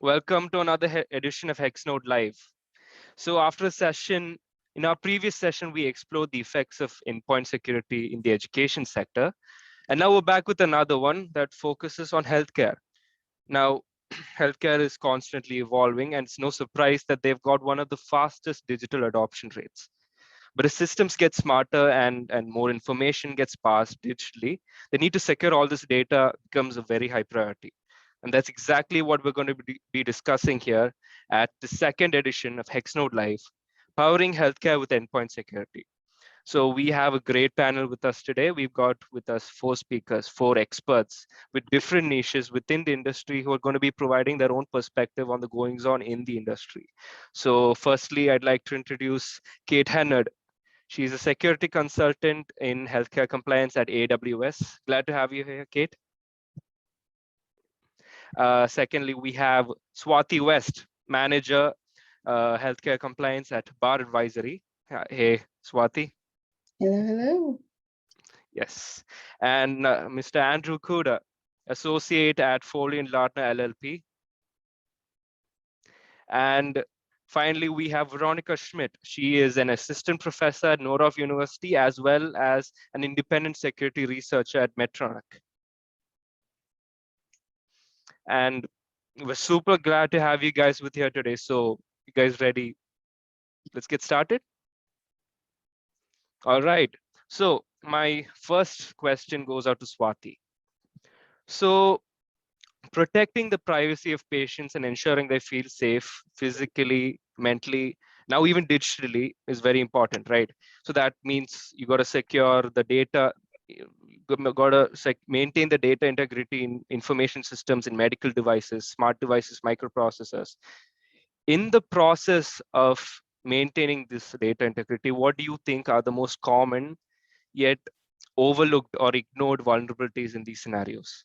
Welcome to another edition of Hexnode Live. So after a session, in our previous session, we explored the effects of endpoint security in the education sector. And now we're back with another one that focuses on healthcare. Now, healthcare is constantly evolving, and it's no surprise that they've got one of the fastest digital adoption rates. But as systems get smarter and more information gets passed digitally, the need to secure all this data becomes a very high priority. And that's exactly what we're going to be discussing here at the second edition of Hexnode Live, powering healthcare with endpoint security. So we have a great panel with us today. We've got with us 4 speakers, 4 experts with different niches within the industry who are going to be providing their own perspective on the goings on in the industry. So firstly, I'd like to introduce Kate Hennard. She's a security consultant in healthcare compliance at AWS. Glad to have you here, Kate. Secondly, we have Swati West, manager, healthcare compliance at Bar Advisory. Hey, Swati. Hello, hello. Yes. And Mr. Andrew Kuda, associate at Foley & Lardner LLP. And finally, we have Veronica Schmidt. She is an assistant professor at Norov University, as well as an independent security researcher at Medtronic. And we're super glad to have you guys with here today. So you guys ready? Let's get started. All right. So my first question goes out to Swati. So protecting the privacy of patients and ensuring they feel safe physically, mentally, now even digitally is very important, right? So that means you got to secure the data, you got to maintain the data integrity in information systems in medical devices, smart devices, microprocessors. In the process of maintaining this data integrity, what do you think are the most common yet overlooked or ignored vulnerabilities in these scenarios?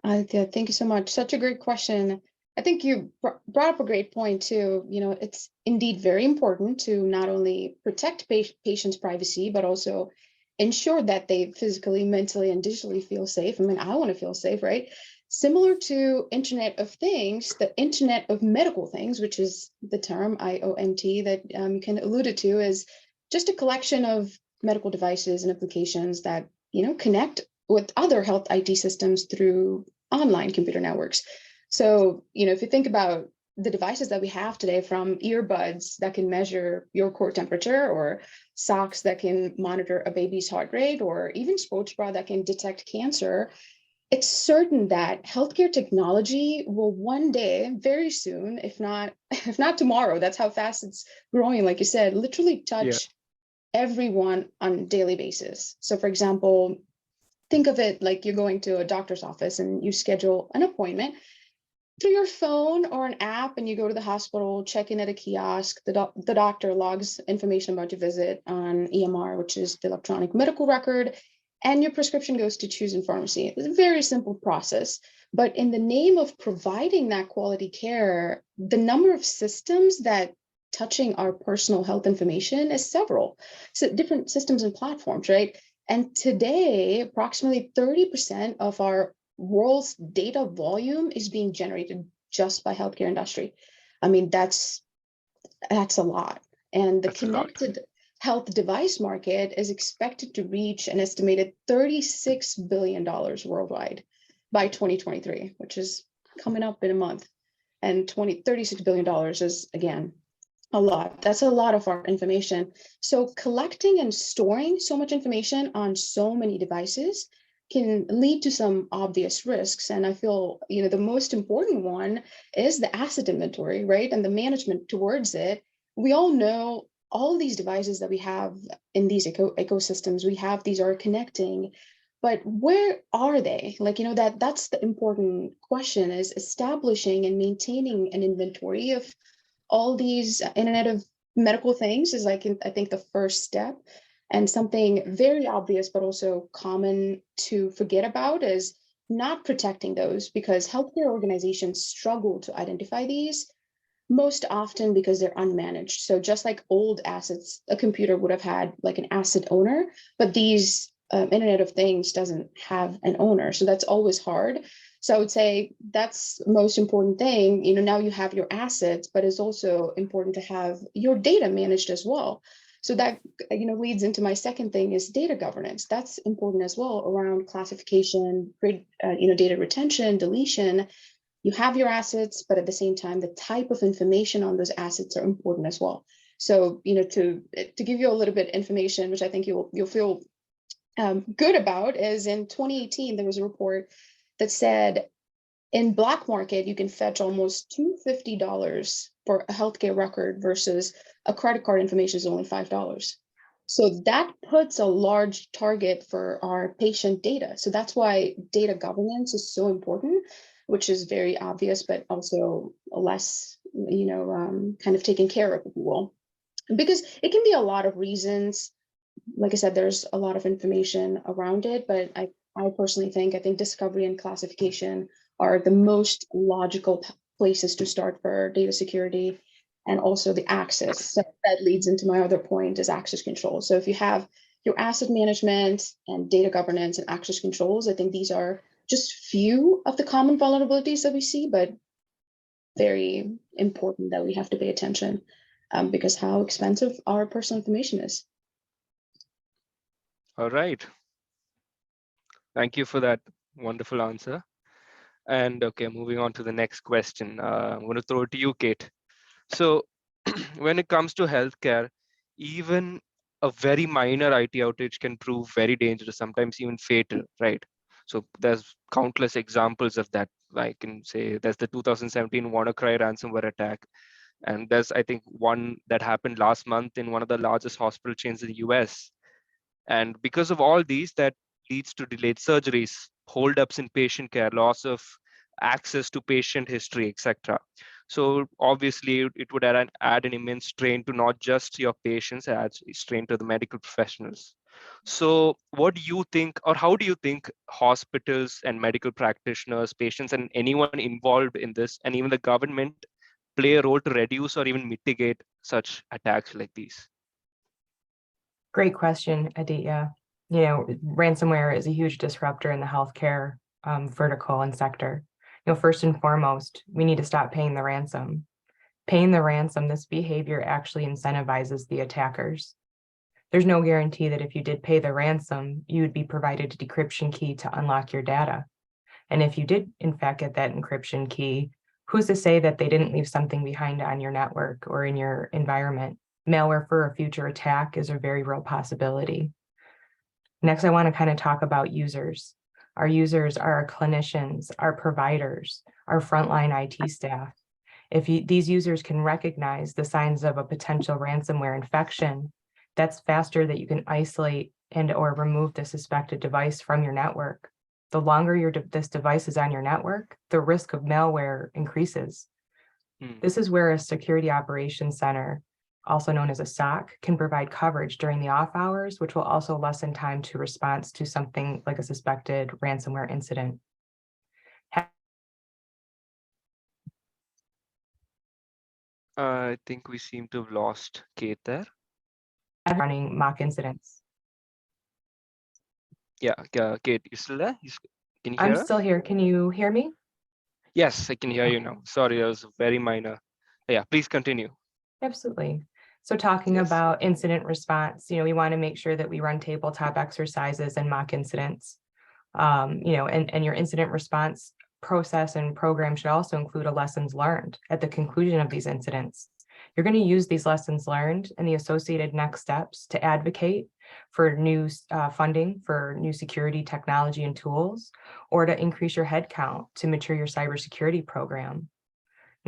Yeah, thank you so much. Such a great question. I think you brought up a great point too. It's indeed very important to not only protect patients' privacy, but also ensure that they physically, mentally, and digitally feel safe. I mean, I want to feel safe, right? Similar to Internet of Things, the Internet of Medical Things, which is the term IoMT that you can alluded to, is just a collection of medical devices and applications that connect with other health IT systems through online computer networks. So, if you think about the devices that we have today, from earbuds that can measure your core temperature, or socks that can monitor a baby's heart rate, or even sports bra that can detect cancer, it's certain that healthcare technology will one day, very soon, if not tomorrow, that's how fast it's growing, like you said, literally touch everyone on a daily basis. So for example, think of it like you're going to a doctor's office and you schedule an appointment through your phone or an app, and you go to the hospital, check in at a kiosk. The doctor logs information about your visit on EMR, which is the electronic medical record, and your prescription goes to choosing pharmacy. It's a very simple process. But in the name of providing that quality care, the number of systems that touching our personal health information is several. So different systems and platforms, right? And today, approximately 30% of our world's data volume is being generated just by healthcare industry. I mean, that's a lot. And the connected health device market is expected to reach an estimated $36 billion worldwide by 2023, which is coming up in a month. And $36 billion is, again, a lot. That's a lot of our information. So collecting and storing so much information on so many devices can lead to some obvious risks. And I feel, the most important one is the asset inventory, right? And the management towards it. We all know all these devices that we have in these ecosystems, these are connecting, but where are they? That's the important question, is establishing and maintaining an inventory of all these Internet of Medical Things is I think the first step. And something very obvious, but also common to forget about, is not protecting those, because healthcare organizations struggle to identify these, most often because they're unmanaged. So just like old assets, a computer would have had like an asset owner, but these Internet of Things doesn't have an owner. So that's always hard. So I would say that's the most important thing. Now you have your assets, but it's also important to have your data managed as well. So that leads into my second thing is data governance. That's important as well around classification, data retention, deletion. You have your assets, but at the same time, the type of information on those assets are important as well. So, to give you a little bit of information, which I think you'll feel good about, is in 2018, there was a report that said in black market, you can fetch almost $250 for a healthcare record versus a credit card information is only $5. So that puts a large target for our patient data. So that's why data governance is so important, which is very obvious, but also less, kind of taken care of, if you will, because it can be a lot of reasons. Like I said, there's a lot of information around it, but I personally think discovery and classification are the most logical places to start for data security, and also the access. So that leads into my other point is access control. So if you have your asset management and data governance and access controls, I think these are just few of the common vulnerabilities that we see, but very important that we have to pay attention because how expensive our personal information is. All right. Thank you for that wonderful answer. And okay, moving on to the next question. I'm going to throw it to you, Kate. So when it comes to healthcare, even a very minor IT outage can prove very dangerous, sometimes even fatal, right? So there's countless examples of that. I can say there's the 2017 WannaCry ransomware attack. And there's, I think, one that happened last month in one of the largest hospital chains in the US. And because of all these, that leads to delayed surgeries, holdups in patient care, loss of access to patient history, etc. So obviously, it would add an immense strain to not just your patients, it adds strain to the medical professionals. So what do you think, or how do you think hospitals and medical practitioners, patients, and anyone involved in this, and even the government, play a role to reduce or even mitigate such attacks like these? Great question, Aditya. Ransomware is a huge disruptor in the healthcare vertical and sector. First and foremost, we need to stop paying the ransom. Paying the ransom, this behavior actually incentivizes the attackers. There's no guarantee that if you did pay the ransom, you would be provided a decryption key to unlock your data. And if you did, in fact, get that encryption key, who's to say that they didn't leave something behind on your network or in your environment? Malware for a future attack is a very real possibility. Next, I want to kind of talk about users. Our users are our clinicians, our providers, our frontline IT staff. If these users can recognize the signs of a potential ransomware infection, that's faster that you can isolate and or remove the suspected device from your network. The longer this device is on your network, the risk of malware increases. This is where a security operations center, also known as a SOC, can provide coverage during the off hours, which will also lessen time to response to something like a suspected ransomware incident. I think we seem to have lost Kate there. Running mock incidents. Yeah, Kate, you still there? Can you hear I'm us? still here. Can you hear me? Yes, I can hear you now. Sorry, that was very minor. Yeah, please continue. Absolutely. So talking about incident response, we want to make sure that we run tabletop exercises and mock incidents. And your incident response process and program should also include a lessons learned at the conclusion of these incidents. You're going to use these lessons learned and the associated next steps to advocate for new funding for new security technology and tools, or to increase your headcount to mature your cybersecurity program.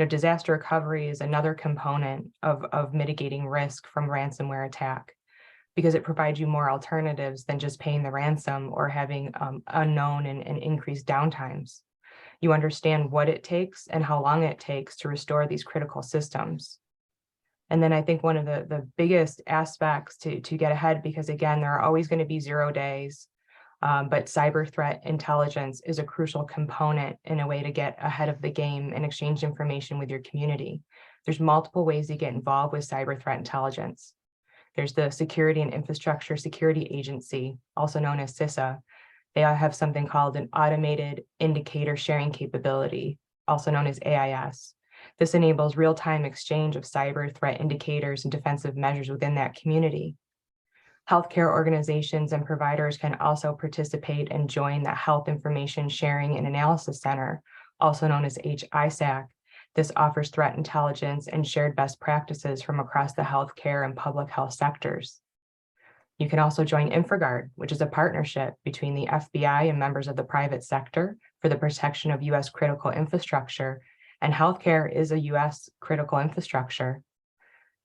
Disaster recovery is another component of mitigating risk from ransomware attack, because it provides you more alternatives than just paying the ransom or having unknown and increased downtimes. You understand what it takes and how long it takes to restore these critical systems. And then I think one of the biggest aspects to get ahead, because again, there are always going to be 0 days, but cyber threat intelligence is a crucial component in a way to get ahead of the game and exchange information with your community. There's multiple ways to get involved with cyber threat intelligence. There's the Security and Infrastructure Security Agency, also known as CISA. They have something called an automated indicator sharing capability, also known as AIS. This enables real-time exchange of cyber threat indicators and defensive measures within that community. Healthcare organizations and providers can also participate and join the Health Information Sharing and Analysis Center, also known as HISAC. This offers threat intelligence and shared best practices from across the healthcare and public health sectors. You can also join InfraGard, which is a partnership between the FBI and members of the private sector for the protection of US critical infrastructure, and healthcare is a US critical infrastructure.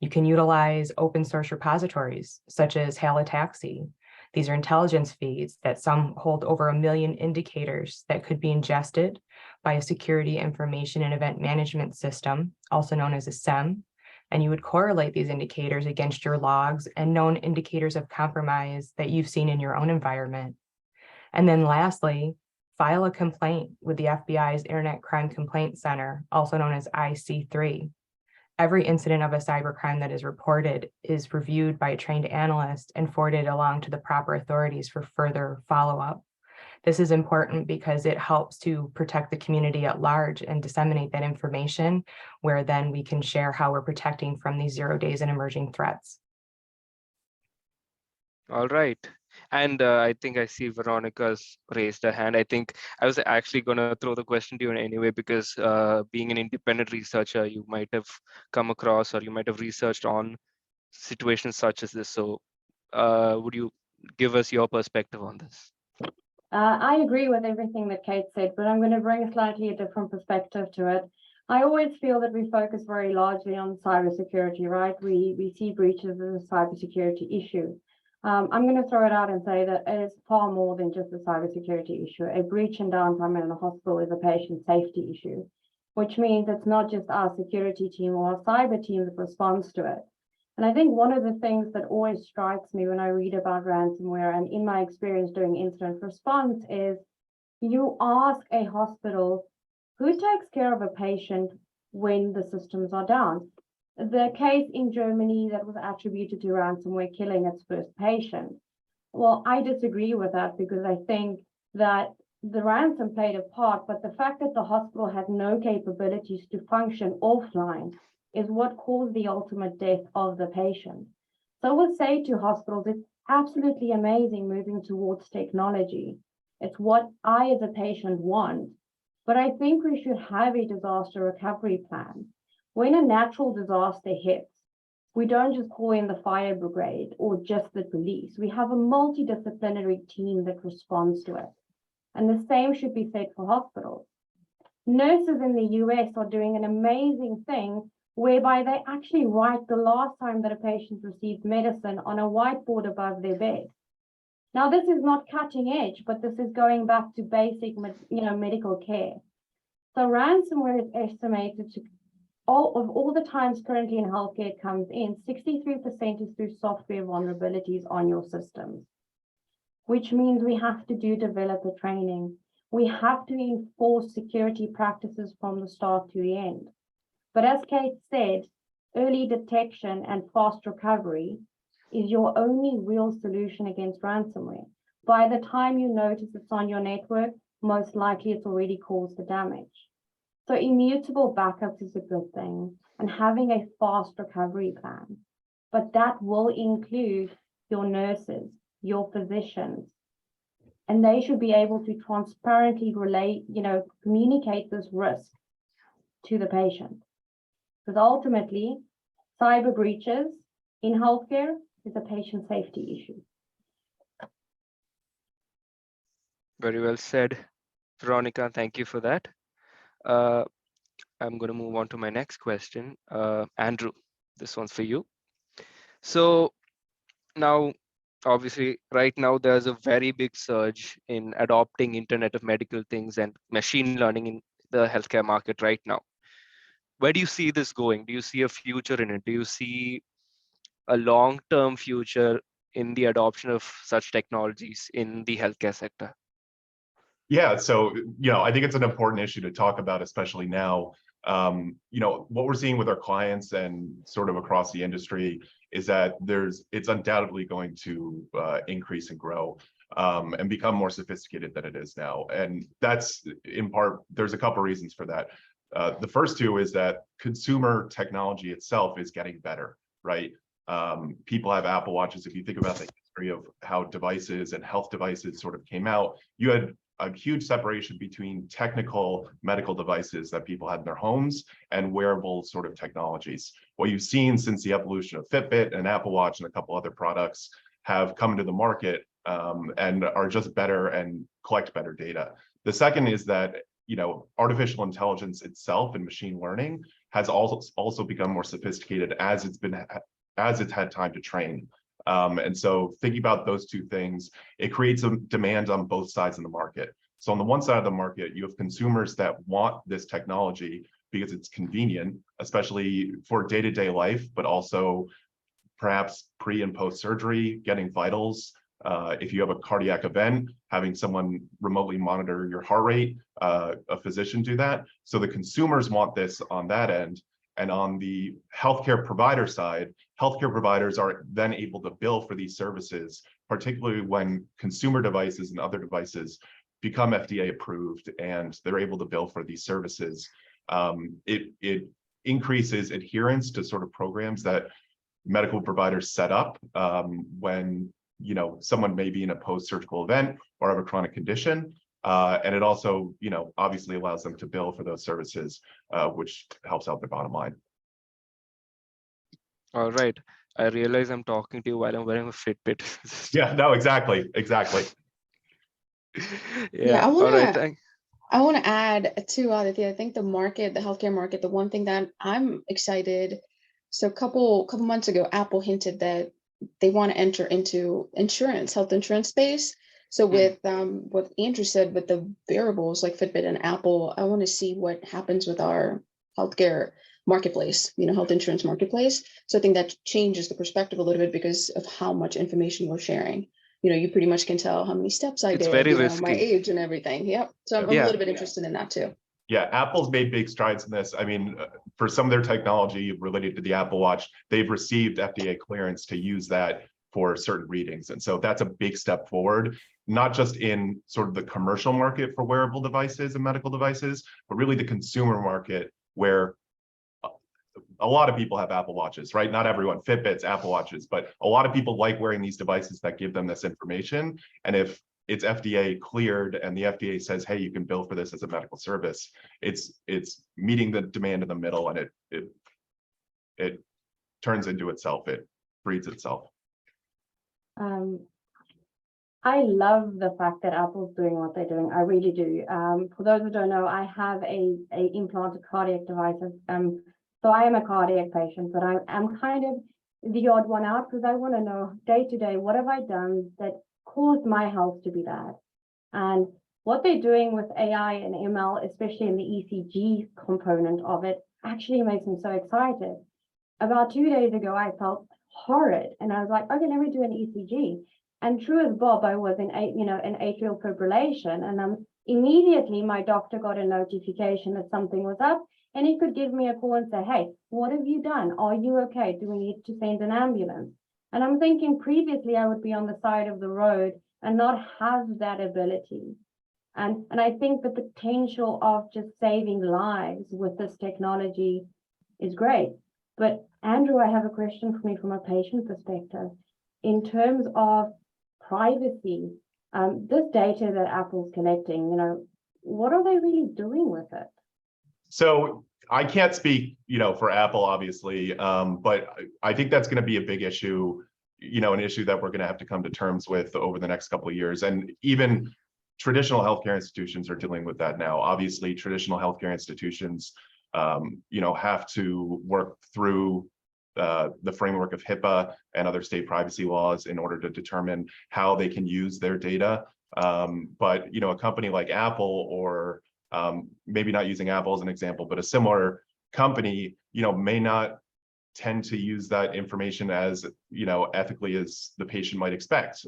You can utilize open source repositories such as Halotaxi. These are intelligence feeds that some hold over 1 million indicators that could be ingested by a security information and event management system, also known as a SEM. And you would correlate these indicators against your logs and known indicators of compromise that you've seen in your own environment. And then lastly, file a complaint with the FBI's Internet Crime Complaint Center, also known as IC3. Every incident of a cybercrime that is reported is reviewed by a trained analyst and forwarded along to the proper authorities for further follow-up. This is important because it helps to protect the community at large and disseminate that information, where then we can share how we're protecting from these 0 days and emerging threats. All right. And I think I see Veronica's raised her hand. I think I was actually going to throw the question to you anyway, because being an independent researcher, you might have come across or you might have researched on situations such as this. So would you give us your perspective on this? I agree with everything that Kate said, but I'm going to bring a slightly different perspective to it. I always feel that we focus very largely on cybersecurity, right? We see breaches as a cybersecurity issue. I'm going to throw it out and say that it is far more than just a cybersecurity issue. A breach and downtime in a hospital is a patient safety issue, which means it's not just our security team or our cyber team that responds to it. And I think one of the things that always strikes me when I read about ransomware and in my experience doing incident response is you ask a hospital who takes care of a patient when the systems are down. The case in Germany that was attributed to ransomware killing its first patient. Well, I disagree with that because I think that the ransom played a part, but the fact that the hospital had no capabilities to function offline is what caused the ultimate death of the patient. So I would say to hospitals, it's absolutely amazing moving towards technology. It's what I as a patient want, but I think we should have a disaster recovery plan. When a natural disaster hits, we don't just call in the fire brigade or just the police. We have a multidisciplinary team that responds to it. And the same should be said for hospitals. Nurses in the US are doing an amazing thing whereby they actually write the last time that a patient received medicine on a whiteboard above their bed. Now, this is not cutting edge, but this is going back to basic, medical care. So ransomware is estimated to all the times currently in healthcare it comes in, 63% is through software vulnerabilities on your systems, which means we have to do developer training. We have to enforce security practices from the start to the end. But as Kate said, early detection and fast recovery is your only real solution against ransomware. By the time you notice it's on your network, most likely it's already caused the damage. So immutable backups is a good thing, and having a fast recovery plan. But that will include your nurses, your physicians, and they should be able to transparently communicate this risk to the patient. Because ultimately, cyber breaches in healthcare is a patient safety issue. Very well said, Veronica. Thank you for that. I'm going to move on to my next question. Andrew, this one's for you. So now, obviously, right now, there's a very big surge in adopting Internet of Medical Things and machine learning in the healthcare market right now. Where do you see this going? Do you see a future in it? Do you see a long-term future in the adoption of such technologies in the healthcare sector? Yeah, so I think it's an important issue to talk about, especially now. What we're seeing with our clients and sort of across the industry is that it's undoubtedly going to increase and grow. and become more sophisticated than it is now. And that's in part, there's a couple reasons for that. The first two is that consumer technology itself is getting better, right? People have Apple Watches. If you think about the history of how devices and health devices sort of came out, you had a huge separation between technical medical devices that people had in their homes and wearable sort of technologies. What you've seen since the evolution of Fitbit and Apple Watch and a couple other products have come to the market and are just better and collect better data. The second is that, you know, artificial intelligence itself and machine learning has also become more sophisticated as it's had time to train. And so thinking about those two things, it creates a demand on both sides of the market. So on the one side of the market, you have consumers that want this technology because it's convenient, especially for day-to-day life, but also perhaps pre and post surgery, getting vitals. If you have a cardiac event, having someone remotely monitor your heart rate, a physician do that. So the consumers want this on that end. And on the healthcare provider side, healthcare providers are then able to bill for these services, particularly when consumer devices and other devices become FDA approved and they're able to bill for these services. It increases adherence to sort of programs that medical providers set up when, you know, someone may be in a post-surgical event or have a chronic condition. And it also, you know, obviously allows them to bill for those services, which helps out their bottom line. All right. I realize I'm talking to you while I'm wearing a Fitbit. Yeah, no, exactly. Yeah, I All right. want to add to Aditya. I think the market, the healthcare market, the one thing that I'm excited. So a couple months ago, Apple hinted that they want to enter into health insurance space. So with what Andrew said, with the variables like Fitbit and Apple, I want to see what happens with our healthcare marketplace, you know, health insurance marketplace. So I think that changes the perspective a little bit because of how much information we're sharing. You know, you pretty much can tell how many steps I did, very you know, risky. my age and everything. Yep. So I'm a little bit interested in that too. Yeah, Apple's made big strides in this. I mean, for some of their technology related to the Apple Watch, they've received FDA clearance to use that for certain readings. And so that's a big step forward, not just in sort of the commercial market for wearable devices and medical devices, but really the consumer market where a lot of people have Apple Watches, right? Not everyone, Fitbits, Apple Watches, but a lot of people like wearing these devices that give them this information. And if it's FDA cleared and the FDA says, hey, you can bill for this as a medical service, it's meeting the demand in the middle, and it turns into itself, it breeds itself. I love the fact that Apple's doing what they're doing. I really do. For those who don't know, I have a implanted cardiac device. So I am a cardiac patient, but I'm kind of the odd one out because I want to know day to day, what have I done that caused my health to be bad? And what they're doing with AI and ML, especially in the ECG component of it, actually makes me so excited. About 2 days ago, I felt horrid, and I was like, okay, let me do an ECG. And true as Bob, I was in atrial fibrillation, and immediately my doctor got a notification that something was up, and he could give me a call and say, hey, what have you done? Are you okay? Do we need to send an ambulance? And I'm thinking previously I would be on the side of the road and not have that ability. And I think the potential of just saving lives with this technology is great. But Andrew, I have a question for me from a patient perspective. In terms of privacy, this data that Apple's collecting, you know, what are they really doing with it? So I can't speak, you know, for Apple, obviously, but I think that's going to be a big issue, you know, an issue that we're going to have to come to terms with over the next couple of years. And even traditional healthcare institutions are dealing with that now. Obviously, traditional healthcare institutions, you know, have to work through the framework of HIPAA and other state privacy laws in order to determine how they can use their data. But, you know, a company like Apple, or maybe not using Apple as an example, but a similar company, you know, may not tend to use that information as, you know, ethically as the patient might expect.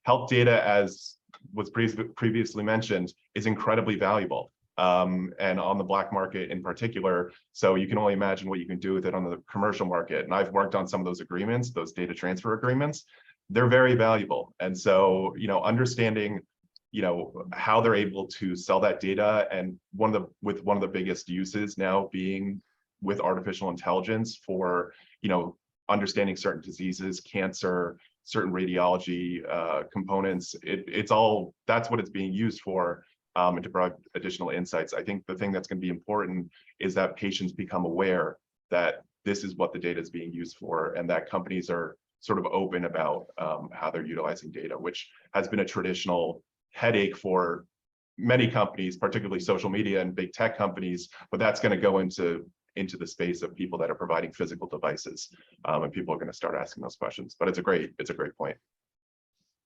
Health data, as was previously mentioned, is incredibly valuable. And on the black market in particular. So you can only imagine what you can do with it on the commercial market. And I've worked on some of those agreements, those data transfer agreements. they're very valuable. And so, understanding, how they're able to sell that data, and one of the biggest uses now being with artificial intelligence for, understanding certain diseases, cancer, certain radiology components. That's what it's being used for, and to provide additional insights. I think the thing that's going to be important is that patients become aware that this is what the data is being used for, and that companies are sort of open about how they're utilizing data, which has been a traditional headache for many companies, particularly social media and big tech companies. But that's going to go into the space of people that are providing physical devices, and people are going to start asking those questions. But it's a great point.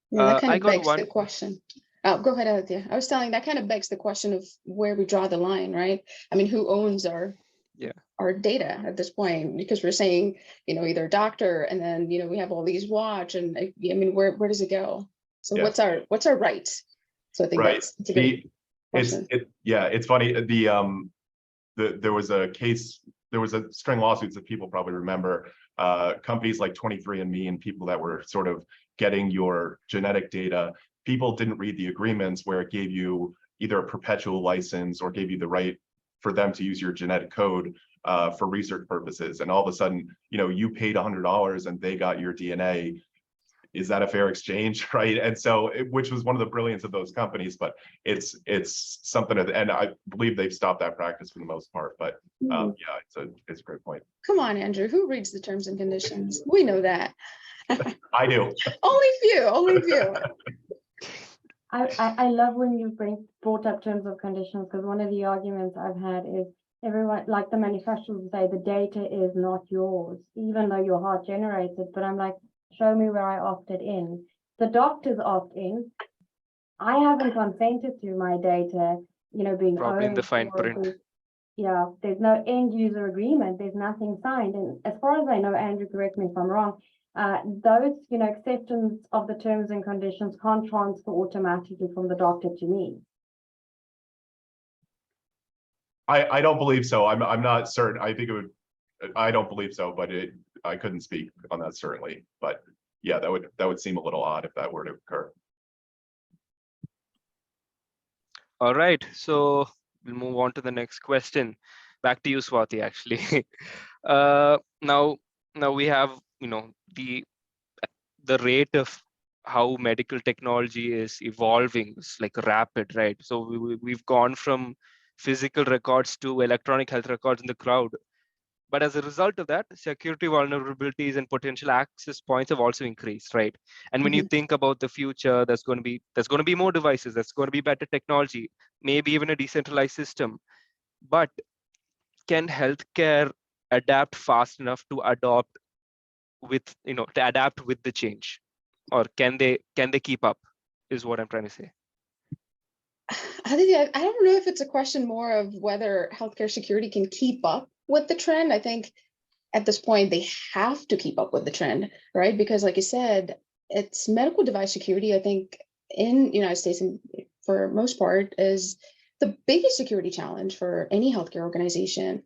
Yeah, that kind I of got begs one. the question. Oh, go ahead, Aditya. I was telling that kind of begs the question of where we draw the line, right? I mean, who owns our data at this point? Because we're saying, either doctor, and then we have all these watch, and I mean, where does it go? So what's our rights? So I think that's a good question. It's funny. There was a case, there was a string of lawsuits that people probably remember, companies like 23andMe and people that were sort of getting your genetic data. People didn't read the agreements where it gave you either a perpetual license or gave you the right for them to use your genetic code for research purposes. And all of a sudden, you paid $100 and they got your DNA. Is that a fair exchange, right? And so, which was one of the brilliance of those companies, but it's something, and I believe they've stopped that practice for the most part. But it's a great point. Come on, Andrew, who reads the terms and conditions? We know that. I do. Only few. I love when you brought up terms of conditions, because one of the arguments I've had is everyone, like the manufacturers say, the data is not yours, even though your heart generates it. But I'm like, show me where I opted in. The doctors opt in. I haven't consented to my data, being Probably owned. in the fine print. There's no end user agreement. There's nothing signed. And as far as I know, Andrew, correct me if I'm wrong, those, acceptance of the terms and conditions can't transfer automatically from the doctor to me. I don't believe so. I'm not certain. I think it would. I don't believe so, but I couldn't speak on that certainly. But yeah, that would seem a little odd if that were to occur. All right, so we'll move on to the next question. Back to you, Swati, actually. Now we have, the rate of how medical technology is evolving is like rapid, right? So we've gone from physical records to electronic health records in the cloud. But as a result of that, security vulnerabilities and potential access points have also increased, right? And when you think about the future, there's going to be more devices, there's going to be better technology, maybe even a decentralized system. But can healthcare adapt fast enough to adapt with the change, or can they keep up? Is what I'm trying to say. I don't know if it's a question more of whether healthcare security can keep up with the trend. I think at this point they have to keep up with the trend, right? Because like you said, it's medical device security, I think, in the United States, and for most part, is the biggest security challenge for any healthcare organization.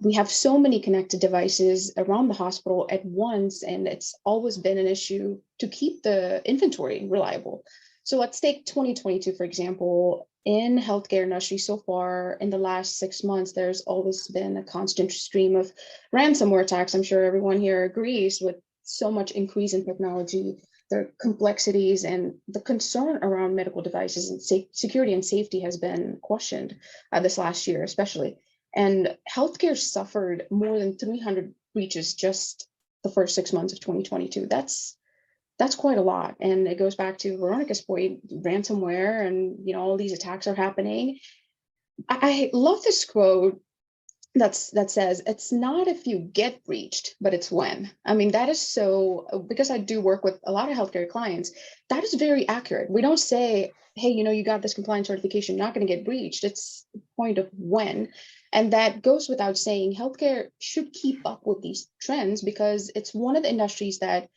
We have so many connected devices around the hospital at once, and it's always been an issue to keep the inventory reliable. So let's take 2022, for example. In healthcare industry so far, in the last 6 months, there's always been a constant stream of ransomware attacks. I'm sure everyone here agrees with so much increase in technology, the complexities and the concern around medical devices and security and safety has been questioned this last year, especially. And healthcare suffered more than 300 breaches just the first 6 months of 2022. That's quite a lot. And it goes back to Veronica's point, ransomware, and all these attacks are happening. I love this quote that says, it's not if you get breached, but it's when. I mean, that is so, because I do work with a lot of healthcare clients, that is very accurate. We don't say, hey, you got this compliance certification, you're not going to get breached. It's the point of when. And that goes without saying, healthcare should keep up with these trends because it's one of the industries that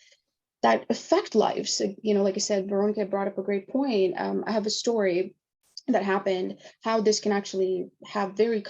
affect lives. Like I said, Veronica brought up a great point. I have a story that happened, how this can actually have very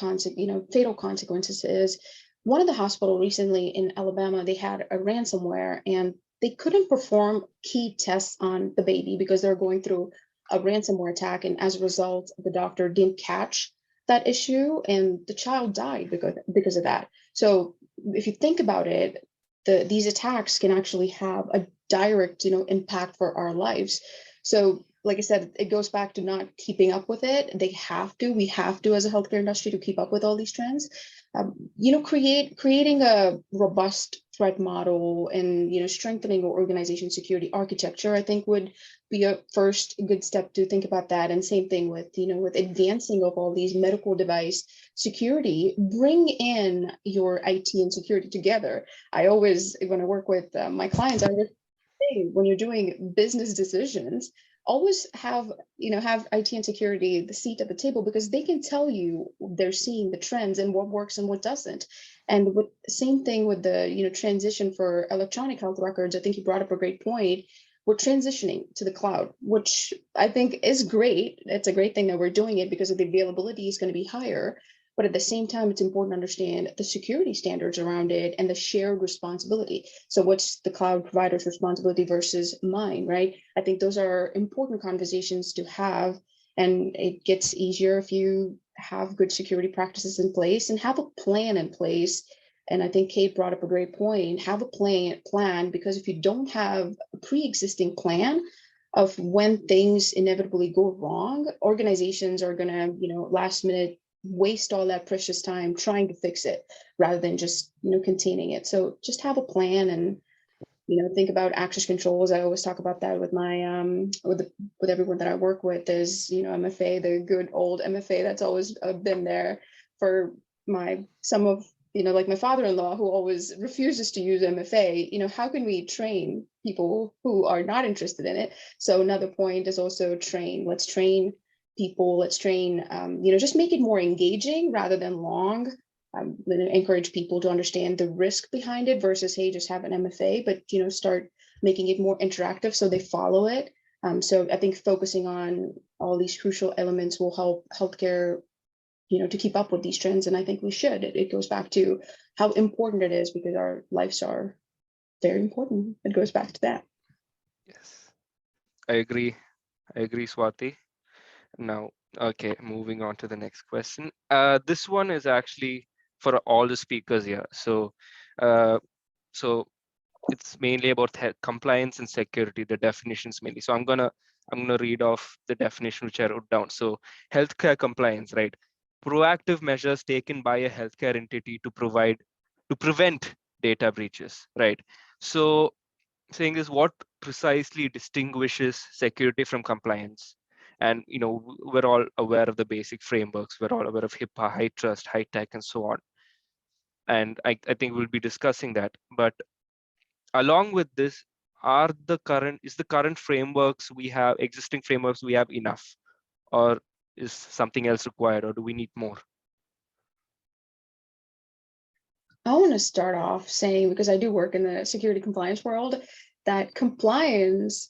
fatal consequences. Is one of the hospital recently in Alabama, they had a ransomware and they couldn't perform key tests on the baby because they're going through a ransomware attack. And as a result, the doctor didn't catch that issue and the child died because of that. So if you think about it, these attacks can actually have a direct, impact for our lives. So like I said, it goes back to not keeping up with it. We have to as a healthcare industry to keep up with all these trends. Creating a robust threat model and, strengthening our organization security architecture, I think would be a first good step to think about that. And same thing with, with advancing of all these medical device security, bring in your IT and security together. I always, when I work with my clients, I just say, when you're doing business decisions, always have IT and security the seat at the table, because they can tell you they're seeing the trends and what works and what doesn't. And with same thing with the transition for electronic health records, I think you brought up a great point. We're transitioning to the cloud, which I think is great. It's a great thing that we're doing it because of the availability is going to be higher. But at the same time, it's important to understand the security standards around it and the shared responsibility. So what's the cloud provider's responsibility versus mine, right? I think those are important conversations to have, and it gets easier if you have good security practices in place and have a plan in place. And I think Kate brought up a great point, have a plan, because if you don't have a pre-existing plan of when things inevitably go wrong, organizations are gonna, last minute waste all that precious time trying to fix it rather than just containing it. So just have a plan and think about access controls. I always talk about that with my with everyone that I work with. There's MFA, the good old MFA that's always been there for some of like my father-in-law, who always refuses to use MFA. How can we train people who are not interested in it? So another point is also train. Let's train people, let's train, just make it more engaging rather than long. Encourage people to understand the risk behind it versus, hey, just have an MFA, but start making it more interactive so they follow it. So I think focusing on all these crucial elements will help healthcare, to keep up with these trends. And I think we should. It goes back to how important it is, because our lives are very important. It goes back to that. Yes, I agree, Swati. Now, okay, moving on to the next question. This one is actually for all the speakers here. So it's mainly about compliance and security, the definitions mainly. So I'm gonna read off the definition which I wrote down. So healthcare compliance, right? Proactive measures taken by a healthcare entity to prevent data breaches, right? So saying is, what precisely distinguishes security from compliance? And we're all aware of the basic frameworks. We're all aware of HIPAA, high trust, high tech, and so on. And I think we'll be discussing that. But along with this, is the current frameworks we have, existing frameworks we have, enough, or is something else required, or do we need more? I want to start off saying, because I do work in the security compliance world, that compliance,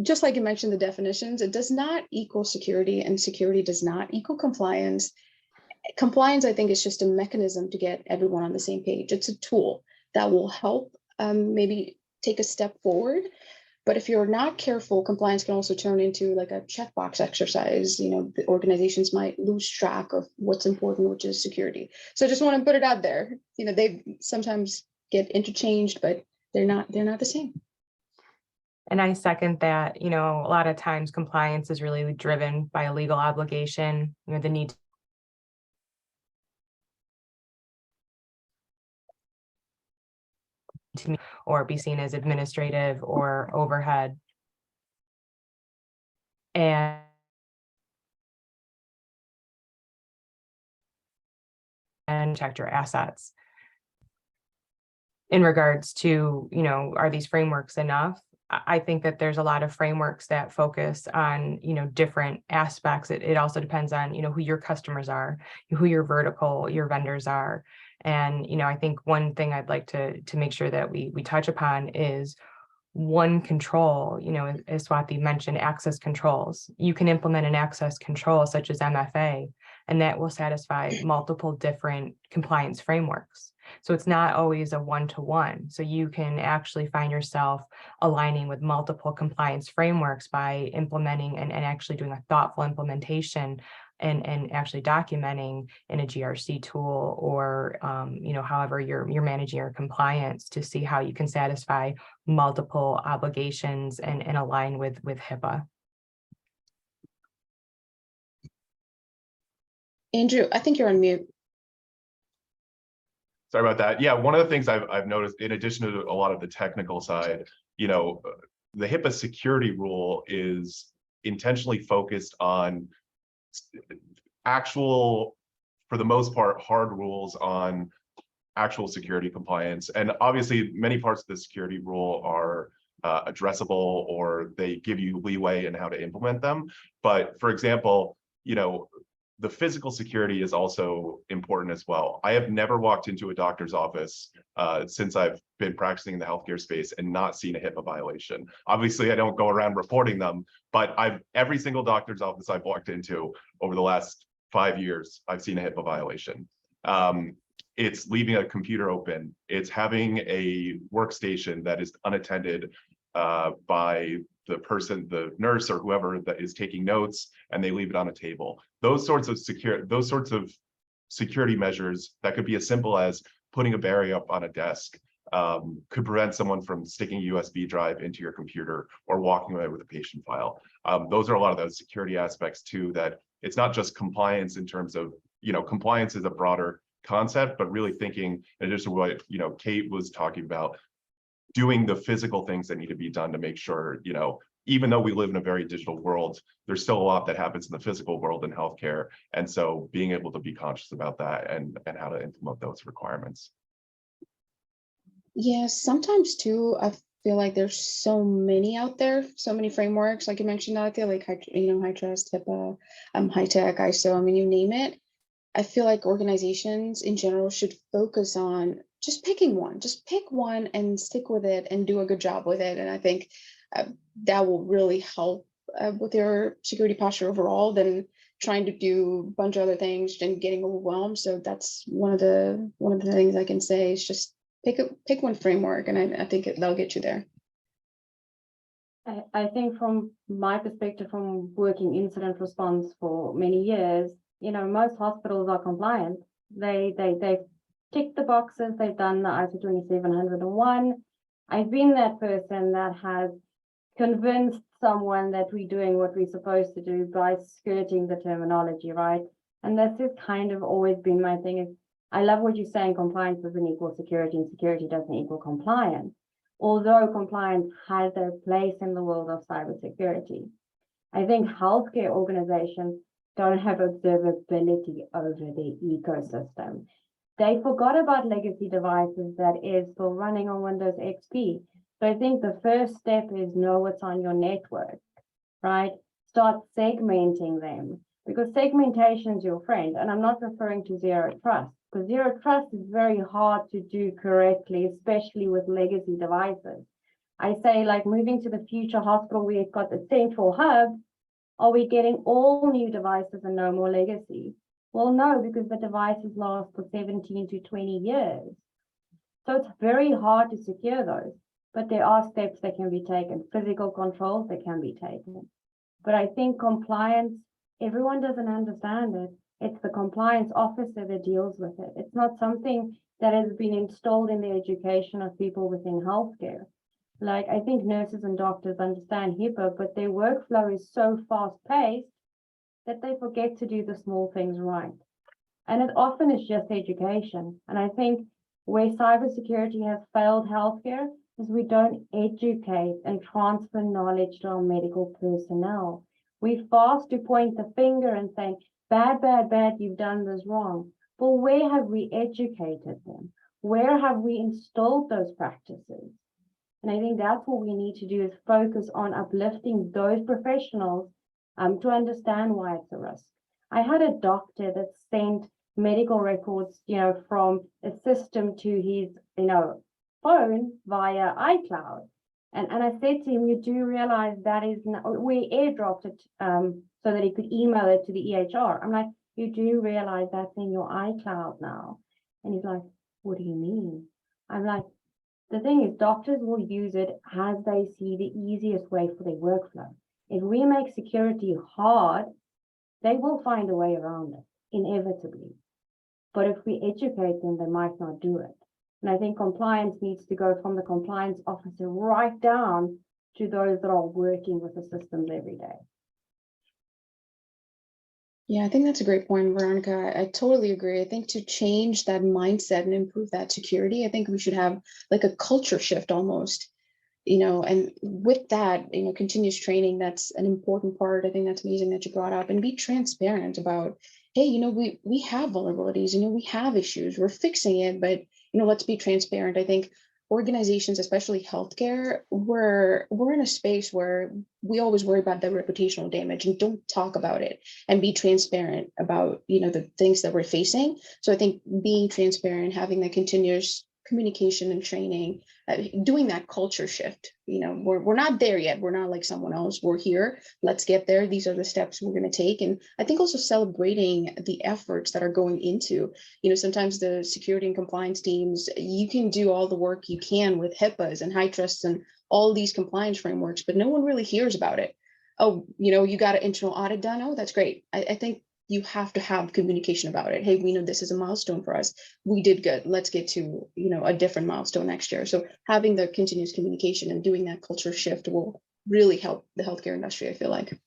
just like you mentioned the definitions, it does not equal security, and security does not equal compliance. Compliance, I think, is just a mechanism to get everyone on the same page. It's a tool that will help maybe take a step forward. But if you're not careful, compliance can also turn into like a checkbox exercise. The organizations might lose track of what's important, which is security. So I just want to put it out there. They sometimes get interchanged, but they're not the same. And I second that. A lot of times compliance is really driven by a legal obligation, the need to meet or be seen as administrative or overhead. And protect your assets. In regards to, are these frameworks enough? I think that there's a lot of frameworks that focus on, different aspects. It also depends on, who your customers are, who your vendors are. And, I think one thing I'd like to make sure that we touch upon is one control, as Swati mentioned, access controls. You can implement an access control such as MFA, and that will satisfy multiple different compliance frameworks. So it's not always a one-to-one. So you can actually find yourself aligning with multiple compliance frameworks by implementing and actually doing a thoughtful implementation and actually documenting in a GRC tool or, however you're managing your compliance to see how you can satisfy multiple obligations and align with HIPAA. Andrew, I think you're on mute. Sorry about that. Yeah, one of the things I've noticed, in addition to a lot of the technical side, the HIPAA security rule is intentionally focused on actual, for the most part, hard rules on actual security compliance. And obviously, many parts of the security rule are addressable, or they give you leeway in how to implement them. But for example, the physical security is also important as well. I have never walked into a doctor's office since I've been practicing in the healthcare space and not seen a HIPAA violation. Obviously, I don't go around reporting them, but every single doctor's office I've walked into over the last 5 years, I've seen a HIPAA violation. It's leaving a computer open. It's having a workstation that is unattended by the nurse or whoever that is taking notes, and they leave it on a table. Those sorts of security measures that could be as simple as putting a barrier up on a desk could prevent someone from sticking a USB drive into your computer or walking away with a patient file. Those are a lot of those security aspects too, that it's not just compliance in terms of, compliance is a broader concept, but really thinking, in addition to what, Kate was talking about, doing the physical things that need to be done to make sure, even though we live in a very digital world, there's still a lot that happens in the physical world in healthcare. And so being able to be conscious about that and how to implement those requirements. Yeah, sometimes too, I feel like there's so many out there, so many frameworks, like you mentioned out there, like, high trust, HIPAA, high tech, ISO, I mean, you name it. I feel like organizations in general should focus on just picking one, just pick one and stick with it and do a good job with it. And I think that will really help with your security posture overall than trying to do a bunch of other things and getting overwhelmed. So that's one of the things I can say is just pick one framework, and I think that'll get you there. I think from my perspective, from working incident response for many years, most hospitals are compliant. They've ticked the boxes. They've done the ISO 27001. I've been that person that has convinced someone that we're doing what we're supposed to do by skirting the terminology, right? And that's just kind of always been my thing. Is I love what you're saying, compliance doesn't equal security and security doesn't equal compliance. Although compliance has a place in the world of cybersecurity, I think healthcare organizations don't have observability over the ecosystem. They forgot about legacy devices that is still running on Windows XP. So I think the first step is know what's on your network, right? Start segmenting them, because segmentation is your friend. And I'm not referring to zero trust, because zero trust is very hard to do correctly, especially with legacy devices. I say, like, moving to the future hospital, we've got the central hub. Are we getting all new devices and no more legacy? Well, no, because the devices last for 17 to 20 years. So it's very hard to secure those, but there are steps that can be taken, physical controls that can be taken. But I think compliance, everyone doesn't understand it. It's the compliance officer that deals with it. It's not something that has been installed in the education of people within healthcare. Like, I think nurses and doctors understand HIPAA, but their workflow is so fast-paced that they forget to do the small things right. And it often is just education. And I think where cybersecurity has failed healthcare is we don't educate and transfer knowledge to our medical personnel. We're fast to point the finger and saying, bad, bad, bad, you've done this wrong. But where have we educated them? Where have we installed those practices? And I think that's what we need to do, is focus on uplifting those professionals to understand why it's a risk. I had a doctor that sent medical records, from a system to his, phone via iCloud. And I said to him, you do realize that is, we airdropped it so that he could email it to the EHR. I'm like, you do realize that's in your iCloud now. And he's like, what do you mean? I'm like, the thing is, doctors will use it as they see the easiest way for their workflow. If we make security hard, they will find a way around it, inevitably. But if we educate them, they might not do it. And I think compliance needs to go from the compliance officer right down to those that are working with the systems every day. Yeah, I think that's a great point, Veronica. I totally agree. I think to change that mindset and improve that security, I think we should have like a culture shift almost, and with that, continuous training, that's an important part. I think that's amazing that you brought up, and be transparent about, hey, we have vulnerabilities, we have issues, we're fixing it, but let's be transparent. I think organizations, especially healthcare, we're in a space where we always worry about the reputational damage and don't talk about it and be transparent about the things that we're facing. So I think being transparent, having that continuous communication and training, doing that culture shift. We're not there yet. We're not like someone else. We're here. Let's get there. These are the steps we're going to take. And I think also celebrating the efforts that are going into, sometimes the security and compliance teams, you can do all the work you can with HIPAAs and high trusts and all these compliance frameworks, but no one really hears about it. Oh, you got an internal audit done. Oh, that's great. I think you have to have communication about it. Hey, we know this is a milestone for us. We did good. Let's get to, a different milestone next year. So having the continuous communication and doing that culture shift will really help the healthcare industry, I feel like.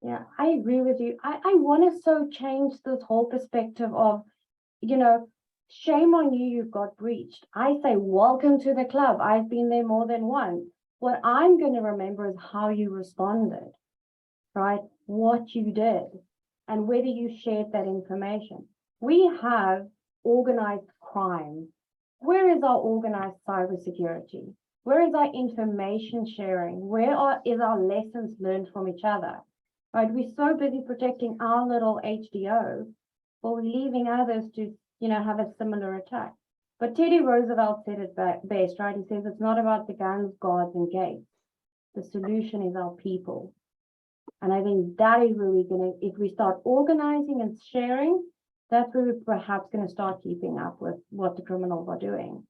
Yeah, I agree with you. I want to so change this whole perspective of, shame on you, you've got breached. I say, welcome to the club. I've been there more than once. What I'm going to remember is how you responded, right? What you did, and whether you shared that information. We have organized crime. Where is our organized cybersecurity? Where is our information sharing? Is our lessons learned from each other? Right? We're so busy protecting our little HDO, but we're leaving others to, have a similar attack. But Teddy Roosevelt said it best, right? He says it's not about the guns, guards, and gates. The solution is our people. And I think that is where if we start organizing and sharing, that's where we're perhaps going to start keeping up with what the criminals are doing.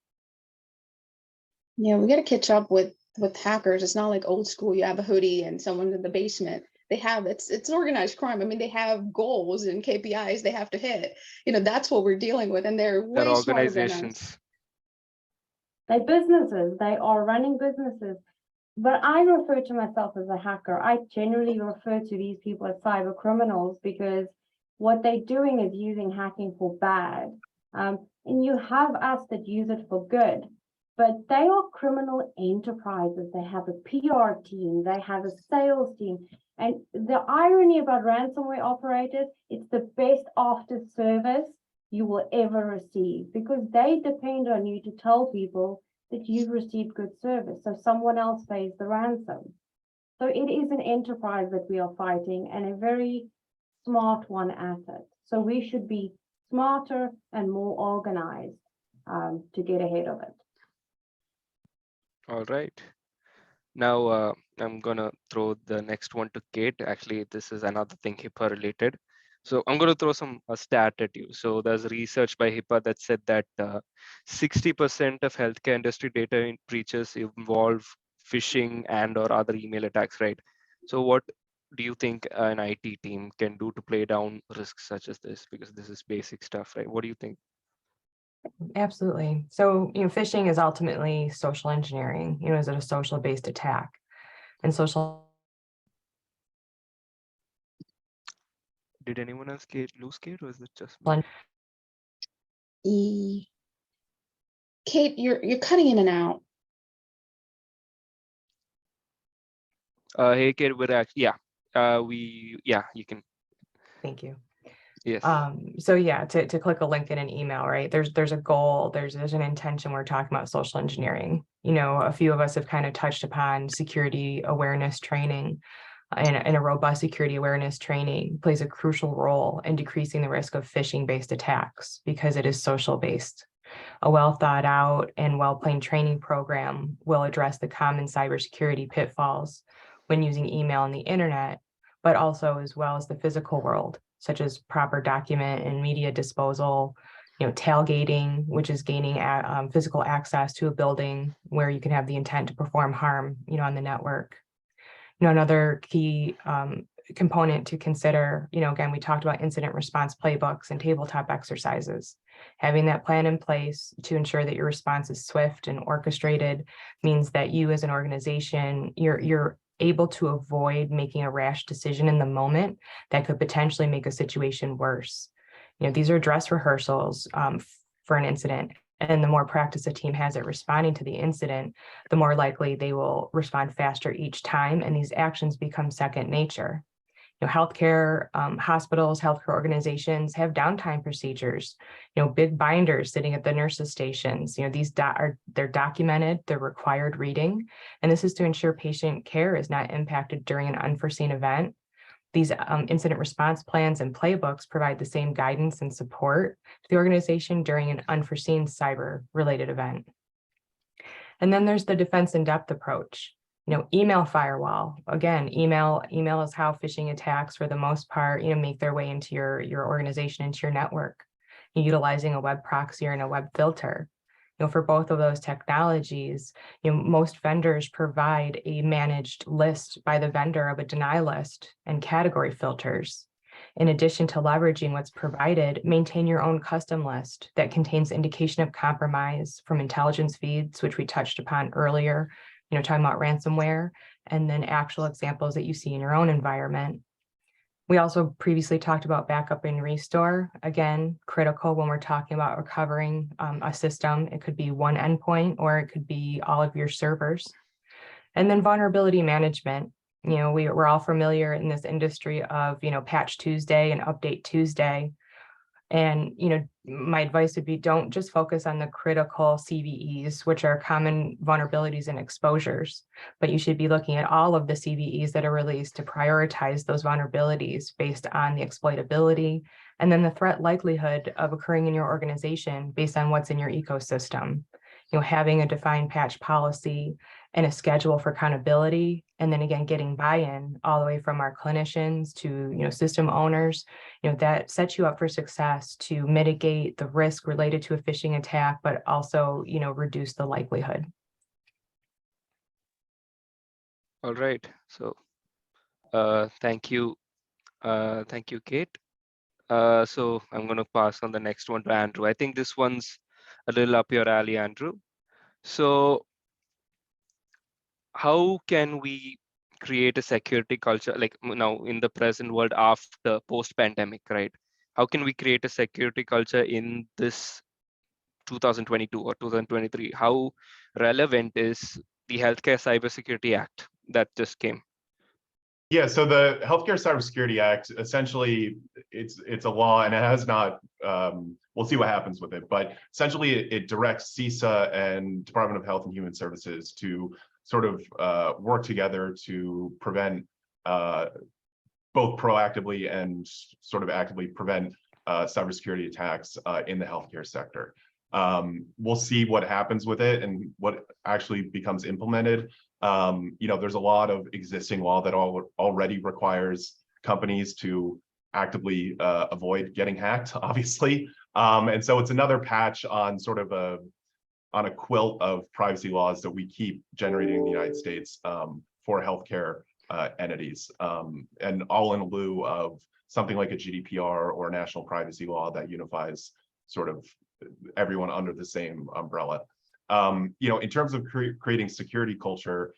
Yeah, we got to catch up with hackers. It's not like old school. You have a hoodie and someone's in the basement. It's organized crime. I mean, they have goals and KPIs they have to hit. That's what we're dealing with, and they're way smarter than us. They're businesses. They are running businesses. But I refer to myself as a hacker. I generally refer to these people as cyber criminals because what they're doing is using hacking for bad. And you have us that use it for good, but they are criminal enterprises. They have a PR team, they have a sales team. And the irony about ransomware operators, it's the best after service you will ever receive because they depend on you to tell people that you've received good service, so someone else pays the ransom. So it is an enterprise that we are fighting and a very smart one at it. So we should be smarter and more organized to get ahead of it. All right. Now I'm gonna throw the next one to Kate. Actually, this is another thing HIPAA related. So I'm going to throw a stat at you. So there's research by HIPAA that said that 60% of healthcare industry data breaches involve phishing and or other email attacks, right? So what do you think an IT team can do to play down risks such as this? Because this is basic stuff, right? What do you think? Absolutely. So, phishing is ultimately social engineering. Is it a social-based attack? And social. Did anyone else lose Kate, or is it just me? Kate, you're cutting in and out. Hey Kate, we're actually you can. Thank you. Yes. So yeah, to click a link in an email, right? There's a goal, there's an intention. We're talking about social engineering. A few of us have kind of touched upon security awareness training. And a robust security awareness training plays a crucial role in decreasing the risk of phishing-based attacks because it is social-based. A well thought out and well-planned training program will address the common cybersecurity pitfalls when using email and the internet, but also as well as the physical world, such as proper document and media disposal, tailgating, which is gaining physical access to a building where you can have the intent to perform harm, on the network. Another key component to consider, again, we talked about incident response playbooks and tabletop exercises. Having that plan in place to ensure that your response is swift and orchestrated means that you as an organization, you're able to avoid making a rash decision in the moment that could potentially make a situation worse. These are dress rehearsals for an incident. And the more practice a team has at responding to the incident, the more likely they will respond faster each time. And these actions become second nature. Healthcare, hospitals, healthcare organizations have downtime procedures, big binders sitting at the nurses' stations. They're documented, they're required reading. And this is to ensure patient care is not impacted during an unforeseen event. These incident response plans and playbooks provide the same guidance and support to the organization during an unforeseen cyber-related event. And then there's the defense in depth approach. Email firewall. Again, email is how phishing attacks, for the most part, make their way into your organization, into your network, utilizing a web proxy or a web filter. For both of those technologies, most vendors provide a managed list by the vendor of a deny list and category filters. In addition to leveraging what's provided, maintain your own custom list that contains indication of compromise from intelligence feeds, which we touched upon earlier, talking about ransomware, and then actual examples that you see in your own environment. We also previously talked about backup and restore. Again, critical when we're talking about recovering a system. It could be one endpoint or it could be all of your servers. And then vulnerability management. We're all familiar in this industry of, Patch Tuesday and Update Tuesday. And, my advice would be, don't just focus on the critical CVEs, which are common vulnerabilities and exposures, but you should be looking at all of the CVEs that are released to prioritize those vulnerabilities based on the exploitability and then the threat likelihood of occurring in your organization based on what's in your ecosystem. Having a defined patch policy and a schedule for accountability, and then again, getting buy-in all the way from our clinicians to, system owners, that sets you up for success to mitigate the risk related to a phishing attack, but also, reduce the likelihood. All right. So thank you. Thank you, Kate. So I'm going to pass on the next one to Andrew. I think this one's a little up your alley, Andrew. So how can we create a security culture, like now in the present world after post-pandemic, right? How can we create a security culture in this 2022 or 2023? How relevant is the Healthcare Cybersecurity Act that just came? Yeah, so the Healthcare Cybersecurity Act, essentially, it's a law, and it has not. We'll see what happens with it, but essentially, it directs CISA and Department of Health and Human Services to sort of work together to prevent, both proactively and sort of actively prevent cybersecurity attacks in the healthcare sector. We'll see what happens with it and what actually becomes implemented. There's a lot of existing law that already requires companies to actively avoid getting hacked, obviously. And so it's another patch on sort of a quilt of privacy laws that we keep generating in the United States for healthcare entities, and all in lieu of something like a GDPR or a national privacy law that unifies sort of everyone under the same umbrella. In terms of creating security culture,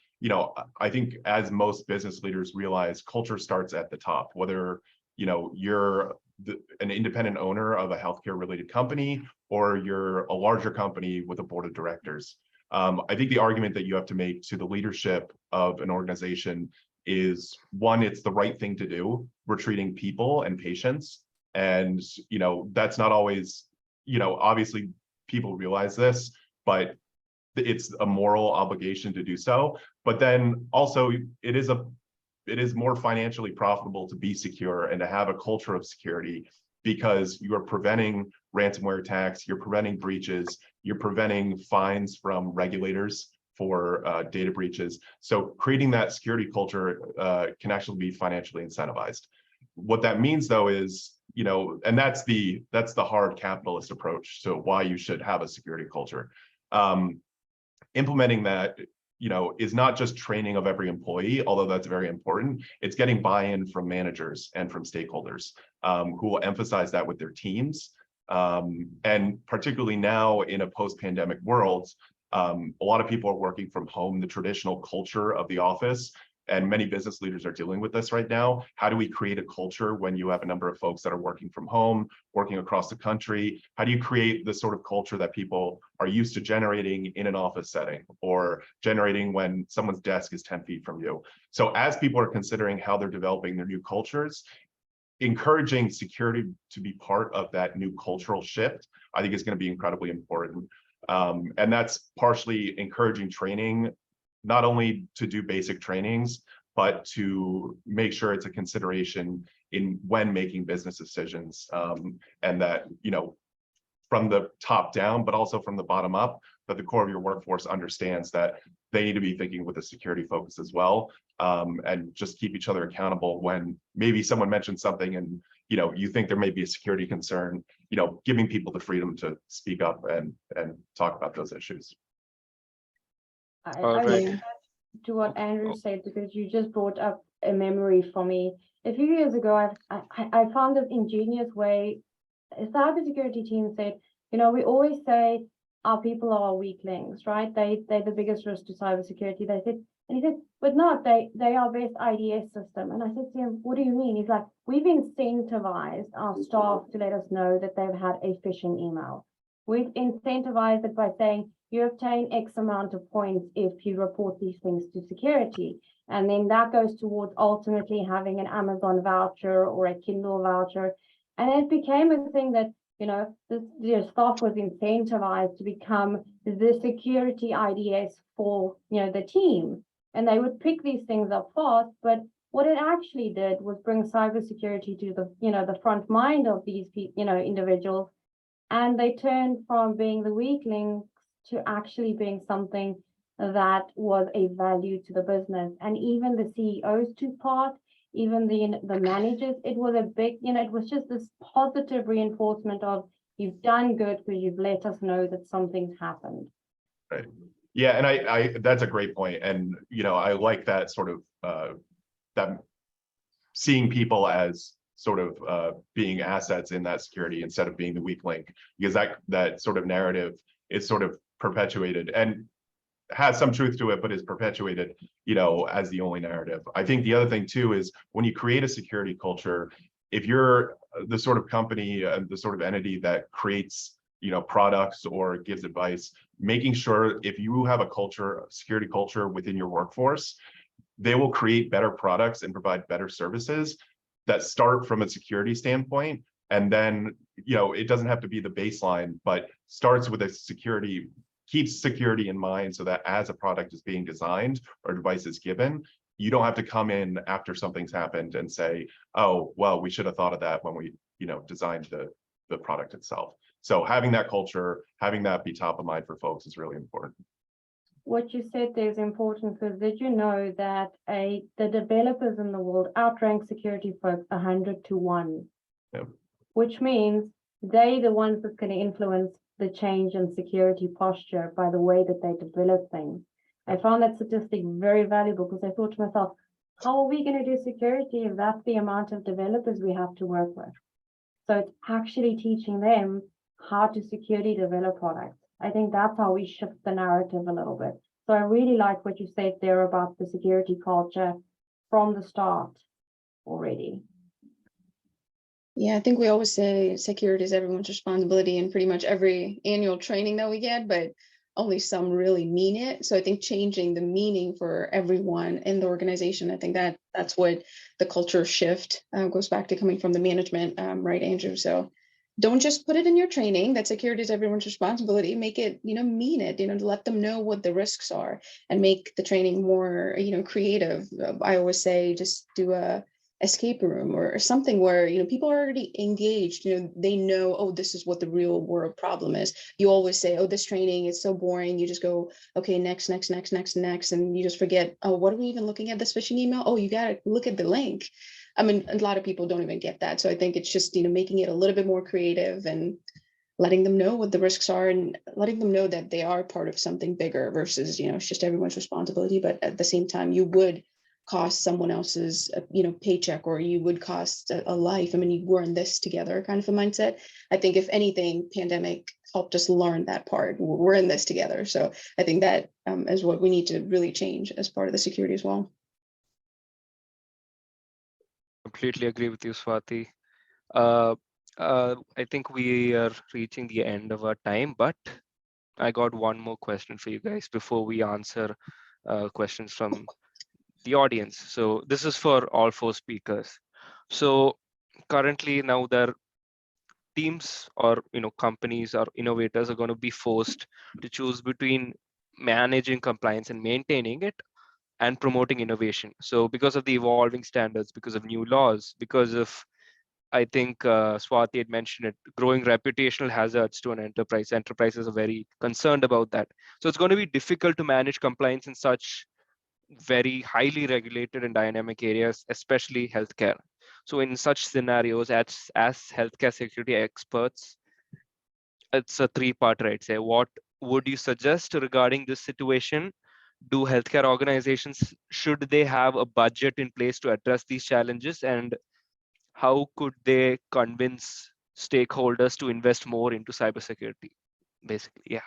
I think as most business leaders realize, culture starts at the top, whether, you're an independent owner of a healthcare related company or you're a larger company with a board of directors. I think the argument that you have to make to the leadership of an organization is, one, it's the right thing to do. We're treating people and patients, and, that's not always, obviously people realize this, but it's a moral obligation to do so. But then also it is more financially profitable to be secure and to have a culture of security, because you are preventing ransomware attacks, you're preventing breaches, you're preventing fines from regulators for data breaches. So creating that security culture can actually be financially incentivized. what that means though is, and that's the hard capitalist approach to why you should have a security culture. Implementing that, is not just training of every employee, although that's very important. It's getting buy-in from managers and from stakeholders who will emphasize that with their teams. And particularly now in a post-pandemic world, a lot of people are working from home. The traditional culture of the office, and many business leaders are dealing with this right now. How do we create a culture when you have a number of folks that are working from home, working across the country? How do you create the sort of culture that people are used to generating in an office setting, or generating when someone's desk is 10 feet from you? So as people are considering how they're developing their new cultures, encouraging security to be part of that new cultural shift, I think is going to be incredibly important. And that's partially encouraging training, not only to do basic trainings, but to make sure it's a consideration in when making business decisions, and that, from the top down, but also from the bottom up, that the core of your workforce understands that they need to be thinking with a security focus as well, and just keep each other accountable when maybe someone mentions something and you think there may be a security concern, giving people the freedom to speak up and talk about those issues. I All would right. add to what Andrew said, because you just brought up a memory for me. A few years ago, I found this ingenious way. A cybersecurity team said, we always say our people are weaklings, right? They're the biggest risk to cybersecurity. They said, and he said, but not, they are best IDS system. And I said to him, what do you mean? He's like, we've incentivized our staff to let us know that they've had a phishing email. We've incentivized it by saying, you obtain X amount of points if you report these things to security. And then that goes towards ultimately having an Amazon voucher or a Kindle voucher. And it became a thing that, your staff was incentivized to become the security IDS for, the team. And they would pick these things up fast. But what it actually did was bring cybersecurity to the front mind of these, individuals. And they turned from being the weakling to actually being something that was a value to the business. And even the CEOs took part, even the managers, it was a big, it was just this positive reinforcement of, you've done good because you've let us know that something's happened. Right. Yeah, and I that's a great point. And I like that sort of that seeing people as sort of being assets in that security instead of being the weak link, because that sort of narrative is sort of perpetuated and has some truth to it, but is perpetuated, as the only narrative. I think the other thing too is when you create a security culture, if you're the sort of company, the sort of entity that creates, products or gives advice, making sure if you have a security culture within your workforce, they will create better products and provide better services that start from a security standpoint. And then, it doesn't have to be the baseline, but starts with keeps security in mind, so that as a product is being designed or device is given, you don't have to come in after something's happened and say, oh, well, we should have thought of that when we, designed the product itself. So having that culture, having that be top of mind for folks is really important. What you said there is important, because did you know that the developers in the world outrank security folks 100 to 1? Yep. Which means they're the ones that's going to influence the change in security posture by the way that they develop things. I found that statistic very valuable, because I thought to myself, how are we going to do security if that's the amount of developers we have to work with? So it's actually teaching them how to securely develop products. I think that's how we shift the narrative a little bit. So I really like what you said there about the security culture from the start already. Yeah, I think we always say security is everyone's responsibility in pretty much every annual training that we get, but only some really mean it. So I think changing the meaning for everyone in the organization, I think that's what the culture shift goes back to, coming from the management, right, Andrew? So don't just put it in your training that security is everyone's responsibility. Make it, mean it, let them know what the risks are and make the training more, creative. I always say just do a escape room or something where, people are already engaged, they know, oh, this is what the real world problem is. You always say, oh, this training is so boring. You just go, okay, next. And you just forget, oh, what are we even looking at, this phishing email? Oh, you got to look at the link. I mean, a lot of people don't even get that. So I think it's just, making it a little bit more creative and letting them know what the risks are and letting them know that they are part of something bigger versus, it's just everyone's responsibility. But at the same time, you would cost someone else's, paycheck, or you would cost a life. I mean, we're in this together kind of a mindset. I think if anything, pandemic helped us learn that part. We're in this together. So I think that is what we need to really change as part of the security as well. Completely agree with you, Swati. I think we are reaching the end of our time, but I got one more question for you guys before we answer questions from the audience. So this is for all 4 speakers. So currently now their teams or companies or innovators are going to be forced to choose between managing compliance and maintaining it and promoting innovation. So because of the evolving standards, because of new laws, because of, I think Swati had mentioned it, growing reputational hazards to an enterprise. Enterprises are very concerned about that. So it's going to be difficult to manage compliance in such very highly regulated and dynamic areas, especially healthcare. So in such scenarios, as healthcare security experts, it's a 3-part, right? Say, what would you suggest regarding this situation? Do healthcare organizations, should they have a budget in place to address these challenges? And how could they convince stakeholders to invest more into cybersecurity? Basically, yeah.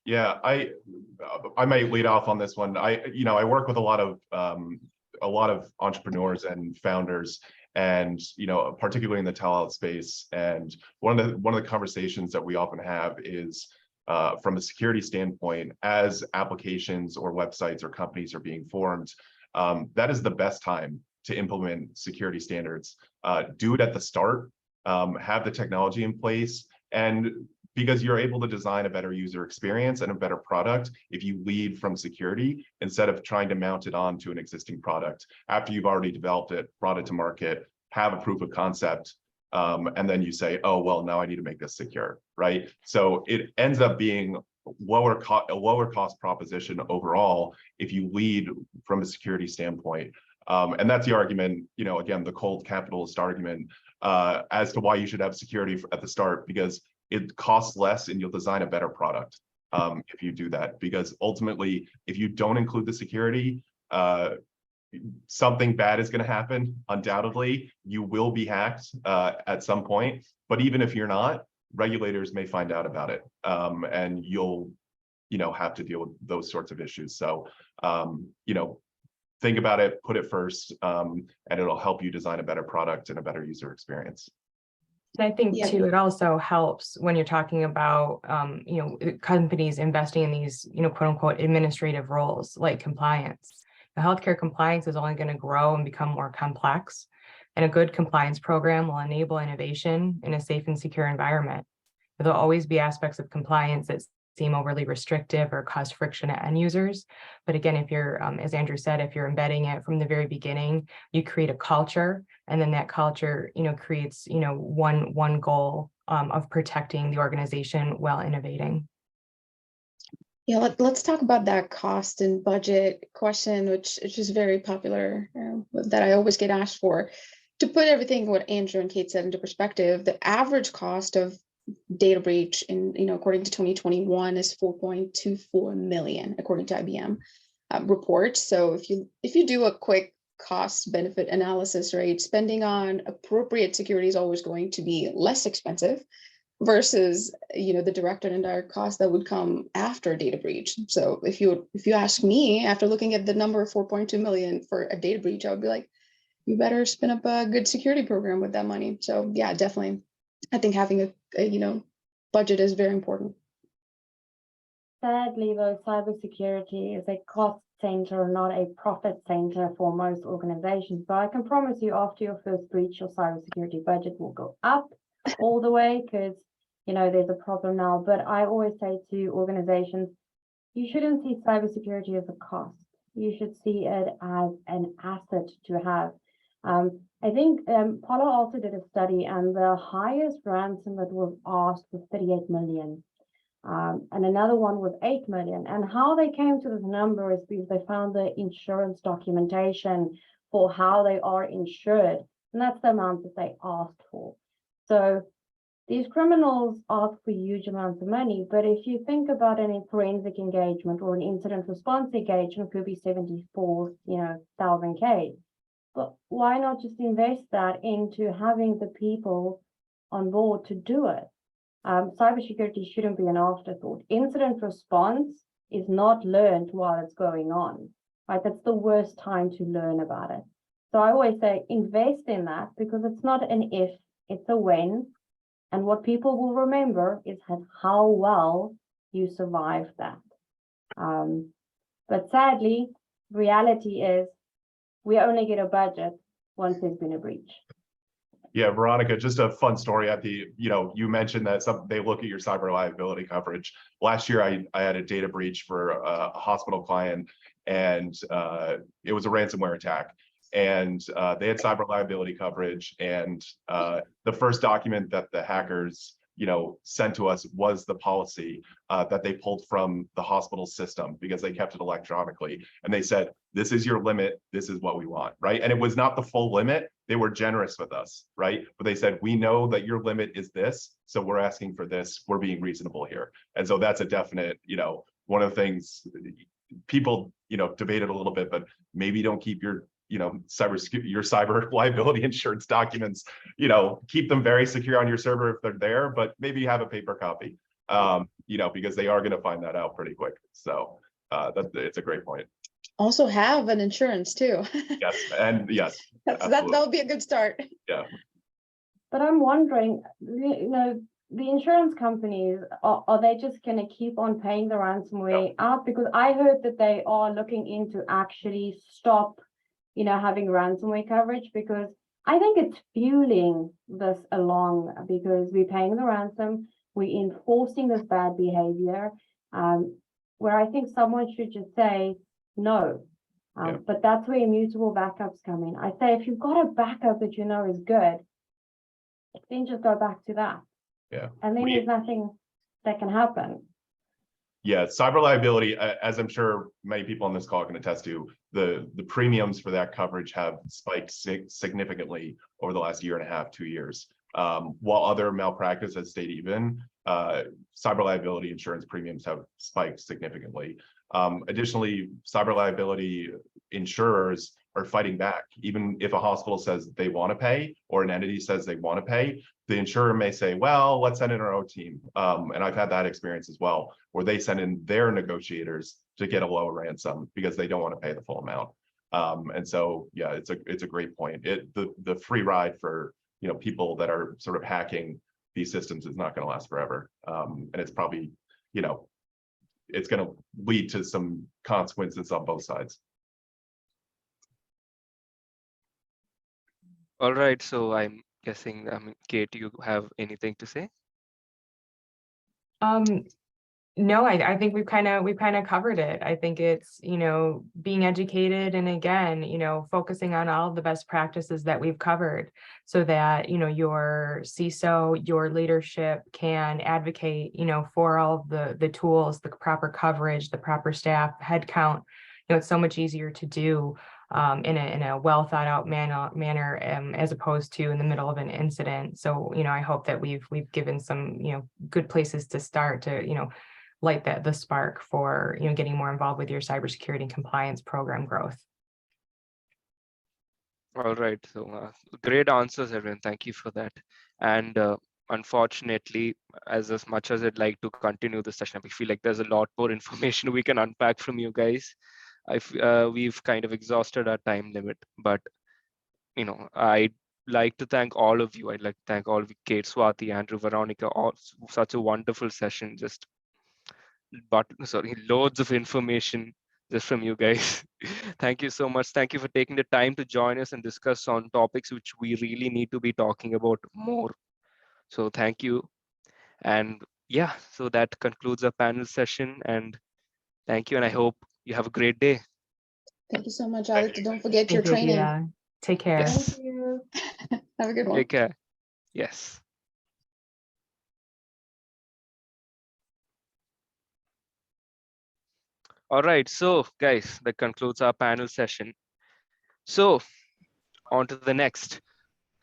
Yeah, I might lead off on this one. I work with a lot of entrepreneurs and founders, and particularly in the telehealth space. And one of the conversations that we often have is from a security standpoint, as applications or websites or companies are being formed, that is the best time to implement security standards. Do it at the start, have the technology in place, and because you're able to design a better user experience and a better product if you lead from security instead of trying to mount it onto an existing product after you've already developed it, brought it to market, have a proof of concept, and then you say, oh, well, now I need to make this secure, right? So it ends up being a lower cost proposition overall if you lead from a security standpoint. And that's the argument, again, the cold capitalist argument as to why you should have security at the start, because it costs less and you'll design a better product if you do that. Because ultimately, if you don't include the security, something bad is going to happen. Undoubtedly, you will be hacked at some point. But even if you're not, regulators may find out about it, and you'll, have to deal with those sorts of issues. So, think about it, put it first, and it'll help you design a better product and a better user experience. And I think Yeah. too, it also helps when you're talking about, companies investing in these, quote unquote, administrative roles like compliance. The healthcare compliance is only going to grow and become more complex. And a good compliance program will enable innovation in a safe and secure environment. There'll always be aspects of compliance that seem overly restrictive or cause friction at end users. But again, if you're, as Andrew said, if you're embedding it from the very beginning, you create a culture, and then that culture, creates, one goal of protecting the organization while innovating. Yeah, let's talk about that cost and budget question, which is very popular, that I always get asked for. To put everything what Andrew and Kate said into perspective, the average cost of data breach in according to 2021 is 4.24 million according to IBM report. So if you do a quick cost benefit analysis, right, spending on appropriate security is always going to be less expensive versus the direct and indirect cost that would come after a data breach. So if you ask me, after looking at the number of 4.2 million for a data breach, I would be like, you better spin up a good security program with that money. So yeah, definitely, I think having a budget is very important. Sadly, though, cybersecurity is a cost center, not a profit center for most organizations. But I can promise you, after your first breach, your cybersecurity budget will go up all the way because there's a problem now. But I always say to organizations, you shouldn't see cybersecurity as a cost. You should see it as an asset to have. I think Palo also did a study, and the highest ransom that was asked was 38 million. And another one was 8 million. And how they came to this number is because they found the insurance documentation for how they are insured. and that's the amount that they asked for. So these criminals ask for huge amounts of money, but if you think about any forensic engagement or an incident response engagement, could be 74,000 K. But why not just invest that into having the people on board to do it? Cybersecurity shouldn't be an afterthought. Incident response is not learned while it's going on, right? That's the worst time to learn about it. So I always say invest in that, because it's not an if, it's a when. And what people will remember is how well you survived that. But sadly, reality is we only get a budget once there's been a breach. Yeah, Veronica, just a fun story at the, you mentioned that they look at your cyber liability coverage. Last year, I had a data breach for a hospital client, and it was a ransomware attack. And they had cyber liability coverage, and the first document that the hackers sent to us was the policy that they pulled from the hospital system, because they kept it electronically. And they said, this is your limit, this is what we want, right? And it was not the full limit. They were generous with us, right? But they said, we know that your limit is this, so we're asking for this, we're being reasonable here. And so that's a definite, one of the things people, debated a little bit, but maybe don't keep your cyber liability insurance documents, keep them very secure on your server if they're there, but maybe have a paper copy, because they are going to find that out pretty quick. So it's a great point. Also have an insurance too. Yes, and yes, that would be a good start. Yeah. But I'm wondering, the insurance companies, are they just going to keep on paying the ransomware out? Because I heard that they are looking into actually stop having ransomware coverage, because I think it's fueling this along, because we're paying the ransom, we're enforcing this bad behavior, where I think someone should just say no. But that's where immutable backups come in. I say, if you've got a backup that is good, then just go back to that. Yeah. And then there's nothing that can happen. Yeah, cyber liability, as I'm sure many people on this call can attest to, the premiums for that coverage have spiked significantly over the last 1.5 to 2 years. While other malpractice has stayed even, cyber liability insurance premiums have spiked significantly. Additionally, cyber liability insurers are fighting back. Even if a hospital says they want to pay, or an entity says they want to pay, the insurer may say, well, let's send in our own team. And I've had that experience as well, where they send in their negotiators to get a lower ransom because they don't want to pay the full amount. And so, yeah, it's a great point. The free ride for people that are sort of hacking these systems is not going to last forever. And it's probably, it's going to lead to some consequences on both sides. All right, so I'm guessing, Kate, you have anything to say? No, I think we've kind of covered it. I think it's, being educated, and again, focusing on all of the best practices that we've covered, so that, your CISO, your leadership can advocate, for all of the tools, the proper coverage, the proper staff, headcount. It's so much easier to do in a well thought out manner as opposed to in the middle of an incident. So, I hope that we've given some, good places to start to, light the spark for, getting more involved with your cybersecurity and compliance program growth. All right, so great answers, everyone. Thank you for that. And unfortunately, as much as I'd like to continue the session, we feel like there's a lot more information we can unpack from you guys. We've kind of exhausted our time limit, but I'd like to thank all of you. I'd like to thank all of you, Kate, Swati, Andrew, Veronica, all such a wonderful session. Loads of information just from you guys. Thank you so much. Thank you for taking the time to join us and discuss on topics which we really need to be talking about more. So thank you. And yeah, so that concludes our panel session, and thank you. And I hope you have a great day. Thank you so much, Alex. Don't forget your Thank you, training. Dia. Take care. Yes. Thank you. Have a good one. Take care. Yes. All right, so guys, that concludes our panel session. So on to the next.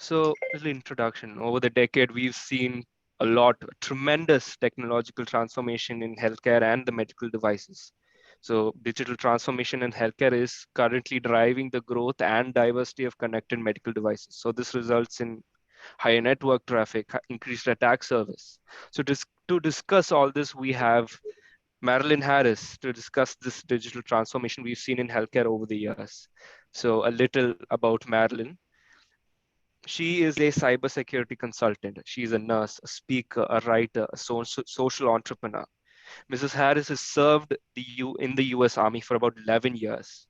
So, little introduction. Over the decade, we've seen tremendous technological transformation in healthcare and the medical devices. So, digital transformation in healthcare is currently driving the growth and diversity of connected medical devices. So, this results in higher network traffic, increased attack service. So, to discuss all this, we have Marilyn Harris to discuss this digital transformation we've seen in healthcare over the years. So, a little about Marilyn. She is a cybersecurity consultant. She's a nurse, a speaker, a writer, a social entrepreneur. Mrs. Harris has served in the US Army for about 11 years,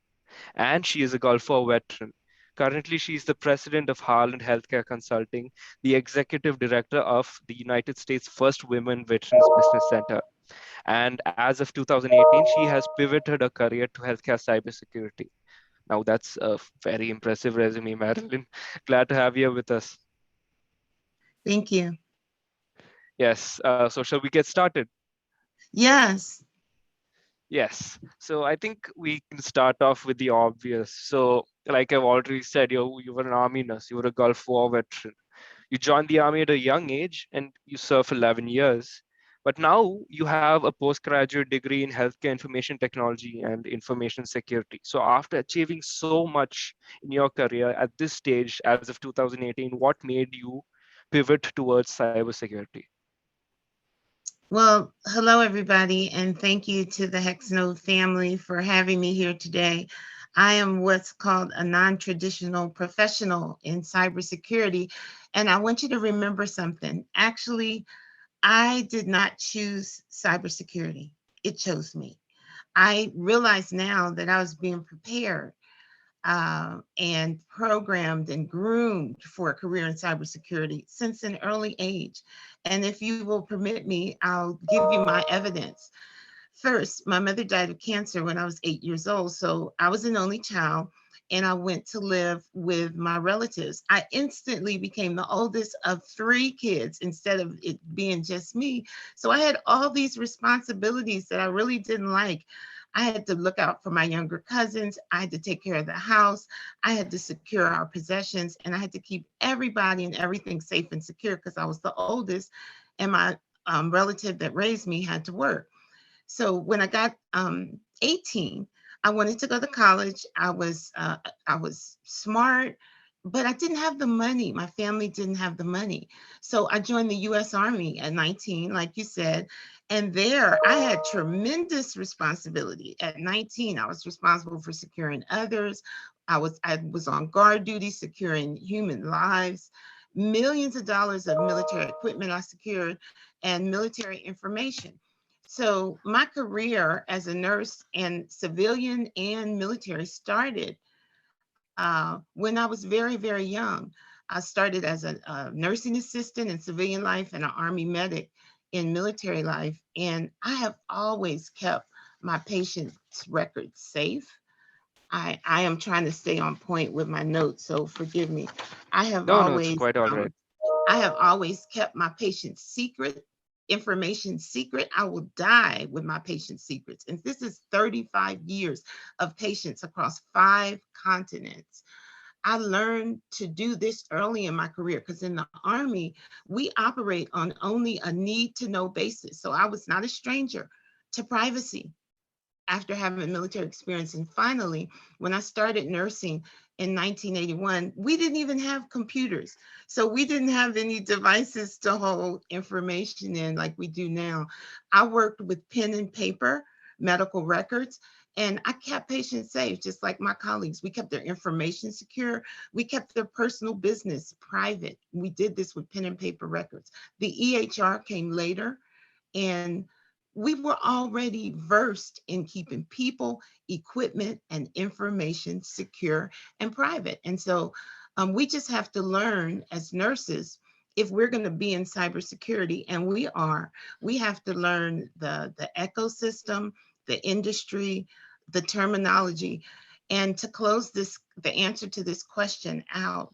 and she is a Gulf War veteran. Currently, she is the president of Harland Healthcare Consulting, the executive director of the United States' first Women Veterans Business Center. And as of 2018, she has pivoted her career to healthcare cybersecurity. Now, that's a very impressive resume, Marilyn. Glad to have you with us. Thank you. Yes, so shall we get started? Yes. Yes, so I think we can start off with the obvious. So, like I've already said, you were an Army nurse, you were a Gulf War veteran. You joined the Army at a young age and you served for 11 years. But now you have a postgraduate degree in healthcare information technology and information security. So, after achieving so much in your career at this stage, as of 2018, what made you pivot towards cybersecurity? Well, hello, everybody, and thank you to the Hexnode family for having me here today. I am what's called a non-traditional professional in cybersecurity, and I want you to remember something. Actually, I did not choose cybersecurity. It chose me. I realize now that I was being prepared and programmed and groomed for a career in cybersecurity since an early age. And if you will permit me, I'll give you my evidence. First, my mother died of cancer when I was 8 years old. So I was an only child and I went to live with my relatives. I instantly became the oldest of 3 kids instead of it being just me. So I had all these responsibilities that I really didn't like. I had to look out for my younger cousins. I had to take care of the house. I had to secure our possessions, and I had to keep everybody and everything safe and secure because I was the oldest, and my relative that raised me had to work. So when I got 18, I wanted to go to college. I was smart, but I didn't have the money. My family didn't have the money. So I joined the US Army at 19, like you said. And there I had tremendous responsibility. At 19, I was responsible for securing others. I was on guard duty, securing human lives. Millions of dollars of military equipment I secured, and military information. So my career as a nurse and civilian and military started when I was very, very young. I started as a nursing assistant in civilian life and an Army medic in military life. And I have always kept my patients' records safe. I am trying to stay on point with my notes, so forgive me. I have No, it's always quite all right. I have always kept my patient's information secret. I will die with my patient secrets. And this is 35 years of patients across 5 continents. I learned to do this early in my career because in the Army, we operate on only a need to know basis. So I was not a stranger to privacy after having military experience. And finally, when I started nursing in 1981, we didn't even have computers. So we didn't have any devices to hold information in like we do now. I worked with pen and paper, medical records, and I kept patients safe, just like my colleagues. We kept their information secure. We kept their personal business private. We did this with pen and paper records. The EHR came later, and we were already versed in keeping people, equipment, and information secure and private. And so we just have to learn as nurses, if we're going to be in cybersecurity, and we are, we have to learn the ecosystem, the industry, the terminology. And to close the answer to this question out,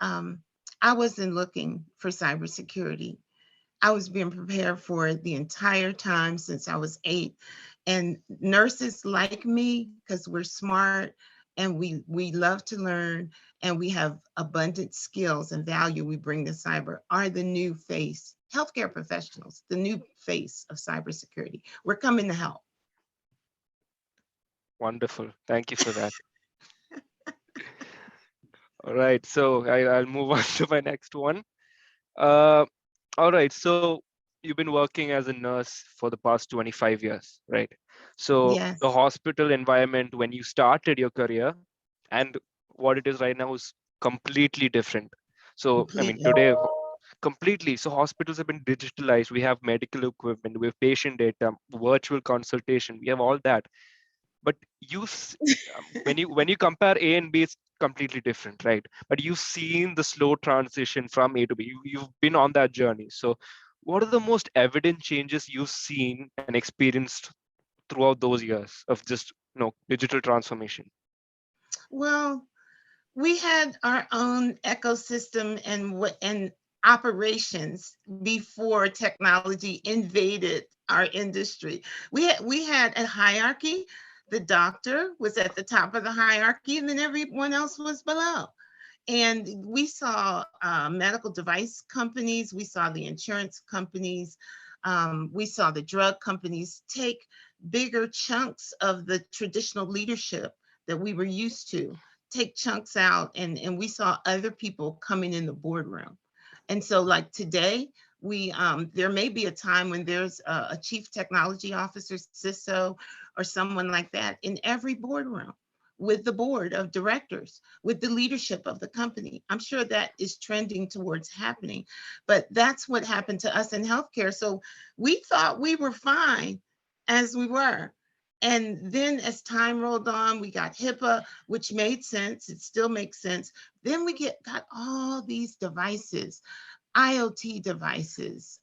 I wasn't looking for cybersecurity. I was being prepared for it the entire time since I was 8. And nurses like me, because we're smart and we love to learn, and we have abundant skills and value we bring to cyber, are the new face, healthcare professionals, the new face of cybersecurity. We're coming to help. Wonderful. Thank you for that. All right, so I'll move on to my next one. All right, so you've been working as a nurse for the past 25 years, right? So Yes. the hospital environment when you started your career and what it is right now is completely different. So, I mean, Completely. today, completely. So hospitals have been digitalized. We have medical equipment, we have patient data, virtual consultation, we have all that. But when you compare A and B, it's completely different, right? But you've seen the slow transition from A to B. You've been on that journey. So what are the most evident changes you've seen and experienced throughout those years of just digital transformation? Well, we had our own ecosystem and operations before technology invaded our industry. We had a hierarchy. The doctor was at the top of the hierarchy, and then everyone else was below. And we saw medical device companies, we saw the insurance companies, we saw the drug companies take bigger chunks of the traditional leadership that we were used to, take chunks out, and we saw other people coming in the boardroom. And so like today, there may be a time when there's a chief technology officer, CISO, or someone like that in every boardroom with the board of directors, with the leadership of the company. I'm sure that is trending towards happening, but that's what happened to us in healthcare. So we thought we were fine as we were. And then as time rolled on, we got HIPAA, which made sense. It still makes sense. Then we got all these devices, IoT devices,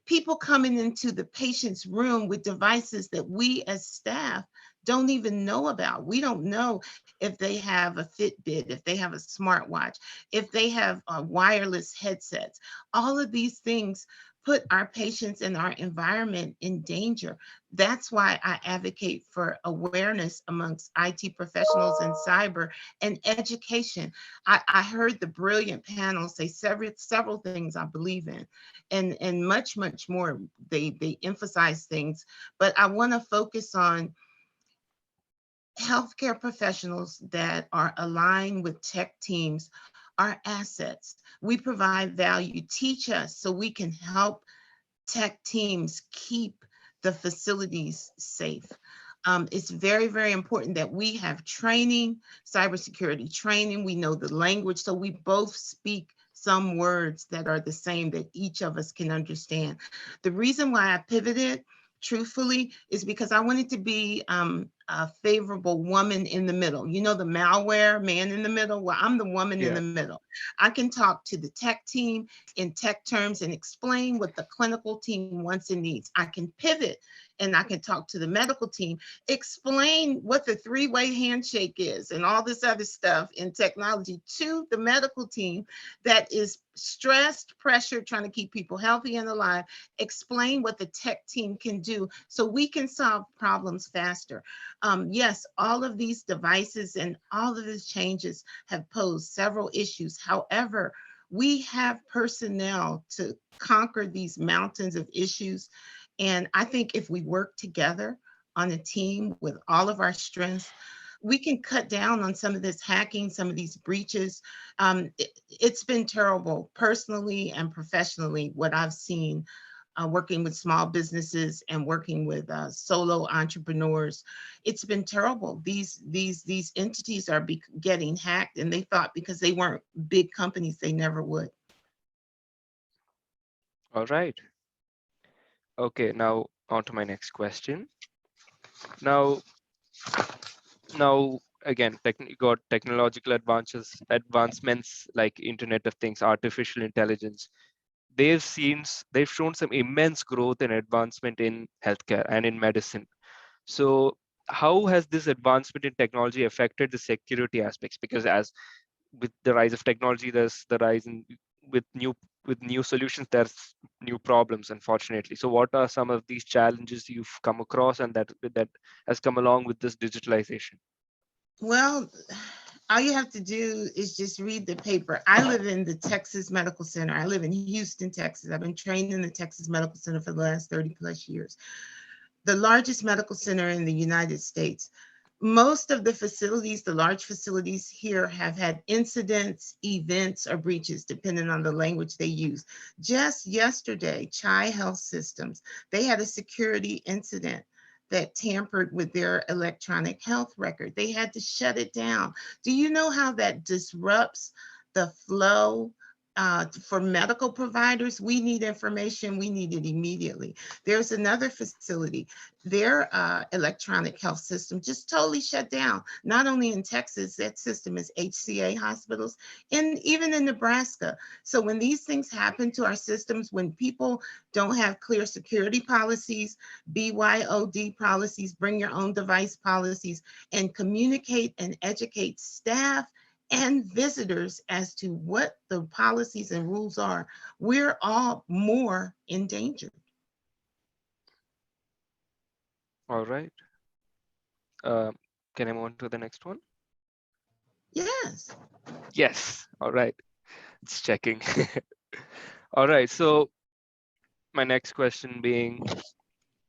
people coming into the patient's room with devices that we as staff don't even know about. We don't know if they have a Fitbit, if they have a smartwatch, if they have wireless headsets. All of these things put our patients and our environment in danger. That's why I advocate for awareness amongst IT professionals and cyber and education. I heard the brilliant panel say several things I believe in, and much more. They emphasize things, but I want to focus on healthcare professionals that are aligned with tech teams are assets. We provide value. Teach us so we can help tech teams keep the facilities safe. It's very important that we have training, cybersecurity training. We know the language, so we both speak some words that are the same that each of us can understand. The reason why I pivoted, truthfully, is because I wanted to be a favorable woman in the middle. You know, the malware man in the middle? Well, I'm the woman in the middle. I can talk to the tech team in tech terms and explain what the clinical team wants and needs. I can pivot and I can talk to the medical team, explain what the three-way handshake is and all this other stuff in technology to the medical team that is stressed, pressured, trying to keep people healthy and alive, explain what the tech team can do so we can solve problems faster. Yes, all of these devices and all of these changes have posed several issues. However, we have personnel to conquer these mountains of issues. And I think if we work together on a team with all of our strengths, we can cut down on some of this hacking, some of these breaches. It's been terrible personally and professionally, what I've seen working with small businesses and working with solo entrepreneurs. It's been terrible. These entities are getting hacked, and they thought because they weren't big companies, they never would. All right. Okay, now on to my next question. Now again, you got technological advancements like Internet of Things, artificial intelligence. They've shown some immense growth and advancement in healthcare and in medicine. So how has this advancement in technology affected the security aspects? Because as with the rise of technology, there's the rise in with new solutions, there's new problems, unfortunately. So what are some of these challenges you've come across and that has come along with this digitalization? Well, all you have to do is just read the paper. I live in the Texas Medical Center. I live in Houston, Texas. I've been trained in the Texas Medical Center for the last 30 plus years. The largest medical center in the United States. Most of the facilities, the large facilities here, have had incidents, events, or breaches, depending on the language they use. Just yesterday, Chi Health Systems, they had a security incident that tampered with their electronic health record. They had to shut it down. Do you know how that disrupts the flow for medical providers? We need information, we need it immediately. There's another facility, their electronic health system just totally shut down. Not only in Texas, that system is HCA hospitals, and even in Nebraska. So when these things happen to our systems, when people don't have clear security policies, BYOD policies, bring your own device policies, and communicate and educate staff and visitors as to what the policies and rules are, we're all more in danger. All right. Can I move on to the next one? Yes. Yes. All right. It's checking. All right. So my next question being,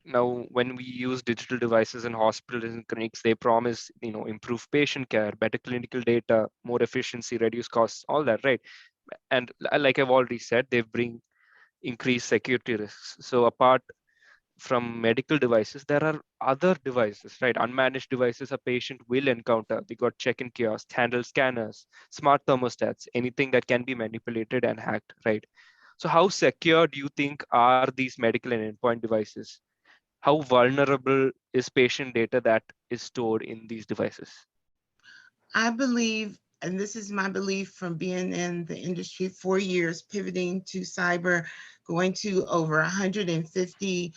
now when we use digital devices in hospitals and clinics, they promise, improved patient care, better clinical data, more efficiency, reduce costs, all that, right? And like I've already said, they bring increased security risks. So apart from medical devices, there are other devices, right? Unmanaged devices a patient will encounter. We got check-in kiosks, handle scanners, smart thermostats, anything that can be manipulated and hacked, right? So how secure do you think are these medical and endpoint devices? How vulnerable is patient data that is stored in these devices? I believe, and this is my belief from being in the industry 4 years, pivoting to cyber, going to over 150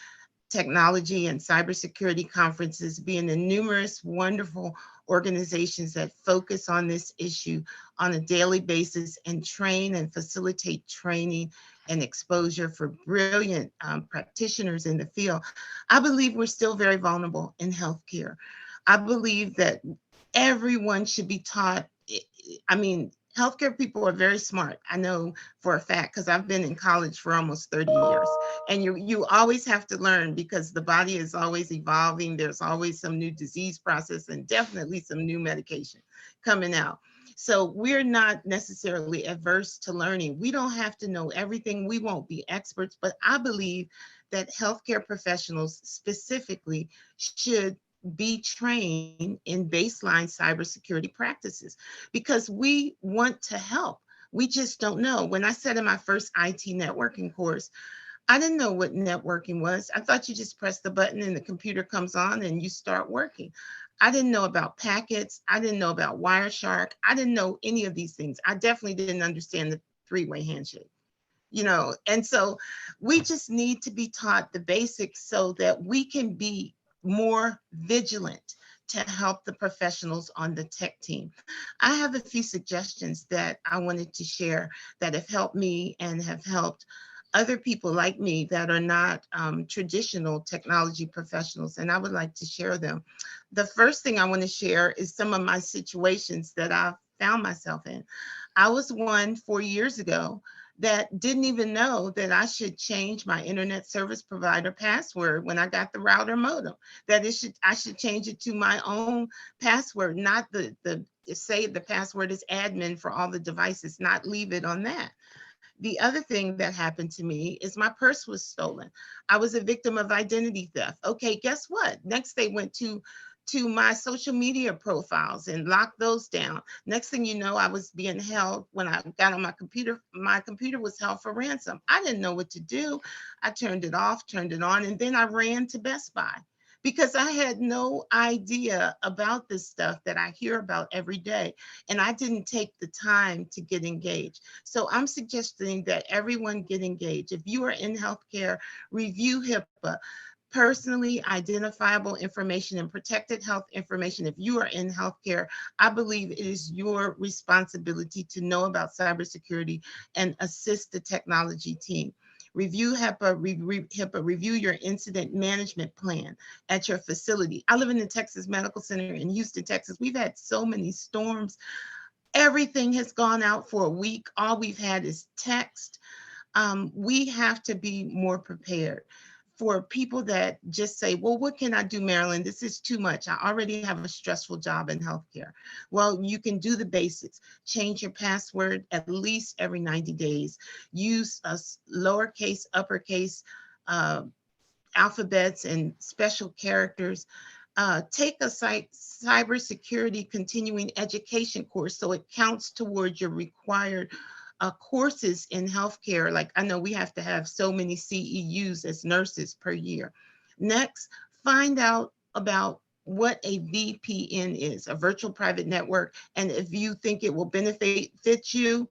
technology and cybersecurity conferences, being in numerous wonderful organizations that focus on this issue on a daily basis and train and facilitate training and exposure for brilliant practitioners in the field. I believe we're still very vulnerable in healthcare. I believe that everyone should be taught. I mean, healthcare people are very smart. I know for a fact, because I've been in college for almost 30 years. And you always have to learn because the body is always evolving. There's always some new disease process and definitely some new medication coming out. So we're not necessarily averse to learning. We don't have to know everything. We won't be experts, but I believe that healthcare professionals specifically should be trained in baseline cybersecurity practices because we want to help. We just don't know. When I said in my first IT networking course, I didn't know what networking was. I thought you just press the button and the computer comes on and you start working. I didn't know about packets. I didn't know about Wireshark. I didn't know any of these things. I definitely didn't understand the three-way handshake. And so we just need to be taught the basics so that we can be more vigilant to help the professionals on the tech team. I have a few suggestions that I wanted to share that have helped me and have helped other people like me that are not traditional technology professionals, and I would like to share them. The first thing I want to share is some of my situations that I've found myself in. I was one 4 years ago that didn't even know that I should change my internet service provider password when I got the router modem, that I should change it to my own password, not say the password is admin for all the devices, not leave it on that. The other thing that happened to me is my purse was stolen. I was a victim of identity theft. Okay, guess what? Next, they went to my social media profiles and locked those down. Next thing you know, I was being held when I got on my computer was held for ransom. I didn't know what to do. I turned it off, turned it on, and then I ran to Best Buy because I had no idea about this stuff that I hear about every day. And I didn't take the time to get engaged. So I'm suggesting that everyone get engaged. If you are in healthcare, review HIPAA. Personally identifiable information and protected health information. If you are in healthcare, I believe it is your responsibility to know about cybersecurity and assist the technology team. review HIPAA, review your incident management plan at your facility. I live in the Texas Medical Center in Houston, Texas. We've had so many storms. Everything has gone out for a week. All we've had is text. We have to be more prepared. For people that just say, well, what can I do, Marilyn? This is too much. I already have a stressful job in healthcare. Well, you can do the basics. Change your password at least every 90 days. Use a lowercase, uppercase, alphabets and special characters. Take a cybersecurity continuing education course so it counts towards your required courses in healthcare. Like I know we have to have so many CEUs as nurses per year. Next, find out about what a VPN is, a virtual private network. And if you think it will benefit you,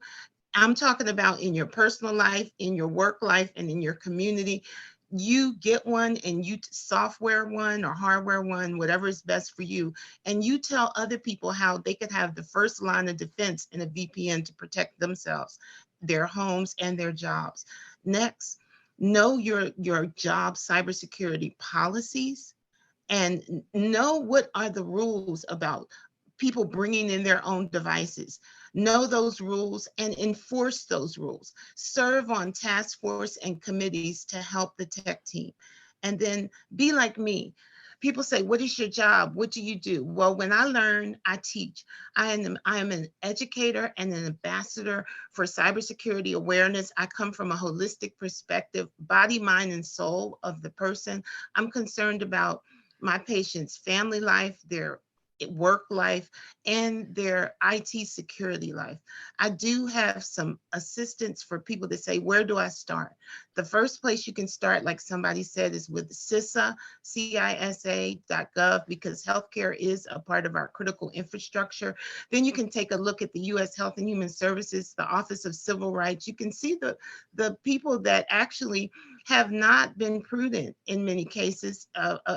I'm talking about in your personal life, in your work life, and in your community. You get one and you software one or hardware one, whatever is best for you. And you tell other people how they could have the first line of defense in a VPN to protect themselves, their homes, and their jobs. Next, know your job cybersecurity policies and know what are the rules about people bringing in their own devices. Know those rules and enforce those rules. Serve on task force and committees to help the tech team. And then be like me. People say, what is your job? What do you do? Well, when I learn, I teach. I am an educator and an ambassador for cybersecurity awareness. I come from a holistic perspective, body, mind, and soul of the person. I'm concerned about my patients' family life, their work life, and their IT security life. I do have some assistance for people to say, where do I start? The first place you can start, like somebody said, is with CISA, CISA.gov, because healthcare is a part of our critical infrastructure. Then you can take a look at the U.S. Health and Human Services, the Office of Civil Rights. You can see the people that actually have not been prudent in many cases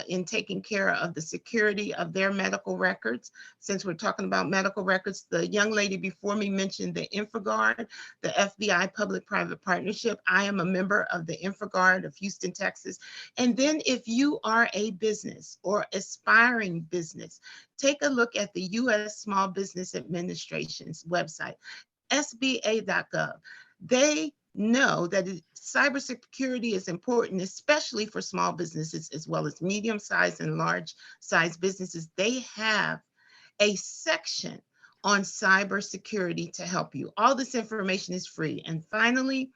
in taking care of the security of their medical records. Since we're talking about medical records, the young lady before me mentioned the InfraGard, the FBI Public-Private Partnership. I am a member of the InfraGard of Houston, Texas. And then if you are a business or aspiring business, take a look at the U.S. Small Business Administration's website, sba.gov. They know that cybersecurity is important, especially for small businesses as well as medium-sized and large-sized businesses. They have a section on cybersecurity to help you. All this information is free. And finally,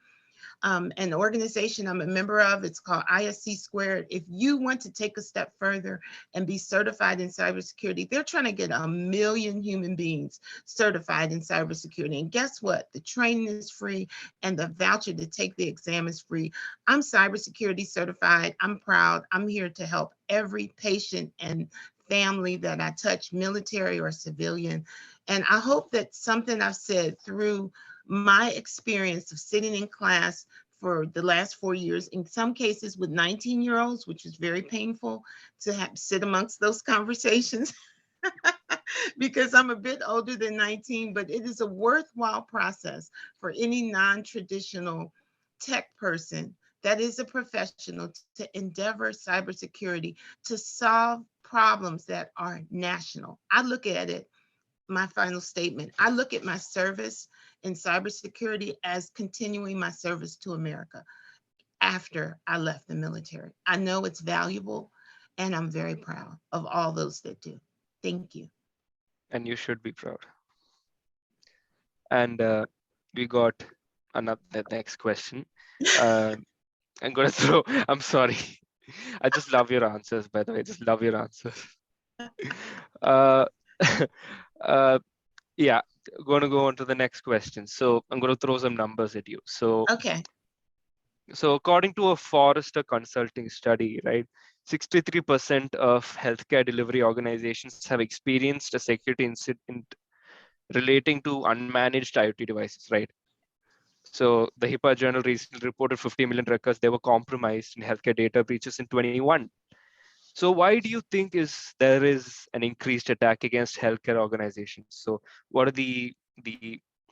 an organization I'm a member of, it's called ISC Squared. If you want to take a step further and be certified in cybersecurity, they're trying to get 1 million human beings certified in cybersecurity. And guess what? The training is free and the voucher to take the exam is free. I'm cybersecurity certified. I'm proud. I'm here to help every patient and family that I touch, military or civilian. And I hope that something I've said through my experience of sitting in class for the last 4 years, in some cases with 19-year-olds, which is very painful to sit amongst those conversations because I'm a bit older than 19, but it is a worthwhile process for any non-traditional tech person that is a professional to endeavor cybersecurity to solve problems that are national. I look at it, my final statement, I look at my service in cybersecurity as continuing my service to America after I left the military. I know it's valuable and I'm very proud of all those that do. Thank you. And you should be proud. And we got another next question. I'm gonna throw, I'm sorry. I just love your answers, by the way, just love your answers. Yeah, going to go on to the next question. So I'm going to throw some numbers at you. So, okay. So according to a Forrester consulting study, right, 63% of healthcare delivery organizations have experienced a security incident relating to unmanaged IoT devices, right? So the HIPAA Journal recently reported 50 million records they were compromised in healthcare data breaches in 2021. So why do you think there is an increased attack against healthcare organizations? So what are the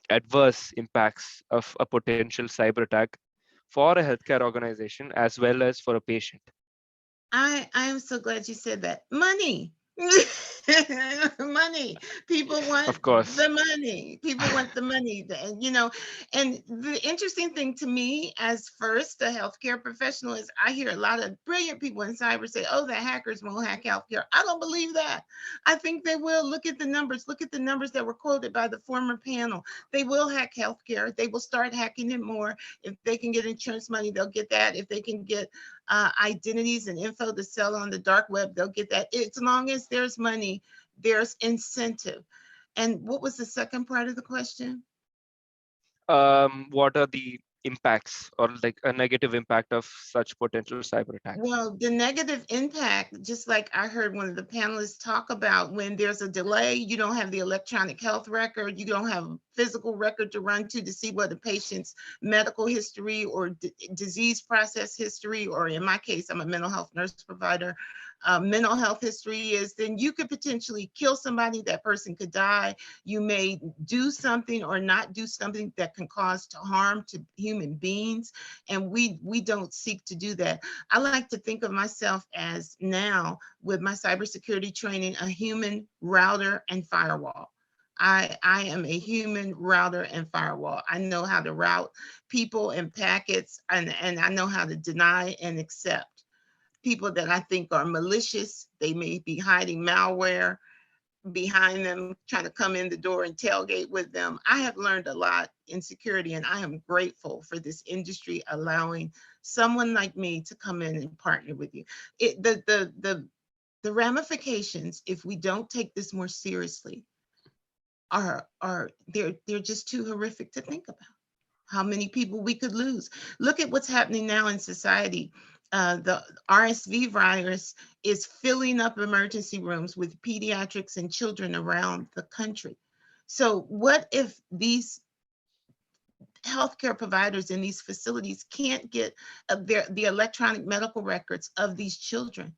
adverse impacts of a potential cyber attack for a healthcare organization as well as for a patient. I am so glad you said that. Money. Money. People want Of course. the money. People want the money. And, you know, and the interesting thing to me as first a healthcare professional is I hear a lot of brilliant people in cyber say, oh, the hackers won't hack healthcare. I don't believe that. I think they will. Look at the numbers. Look at the numbers that were quoted by the former panel. They will hack healthcare. They will start hacking it more. If they can get insurance money, they'll get that. If they can get identities and info to sell on the dark web, they'll get that. As long as there's money, there's incentive. And what was the second part of the question? What are the impacts or like a negative impact of such potential cyber attacks? Well, the negative impact, just like I heard one of the panelists talk about, when there's a delay, you don't have the electronic health record, you don't have physical record to run to see what the patient's medical history or disease process history, or in my case, I'm a mental health nurse provider, mental health history is, then you could potentially kill somebody, that person could die. You may do something or not do something that can cause harm to human beings. And we don't seek to do that. I like to think of myself as now with my cybersecurity training, a human router and firewall. I am a human router and firewall. I know how to route people and packets, and I know how to deny and accept. People that I think are malicious, they may be hiding malware behind them, trying to come in the door and tailgate with them. I have learned a lot in security, and I am grateful for this industry allowing someone like me to come in and partner with you. The ramifications, if we don't take this more seriously, are they're just too horrific to think about. How many people we could lose. Look at what's happening now in society. The RSV virus is filling up emergency rooms with pediatrics and children around the country. So what if these healthcare providers in these facilities can't get the electronic medical records of these children?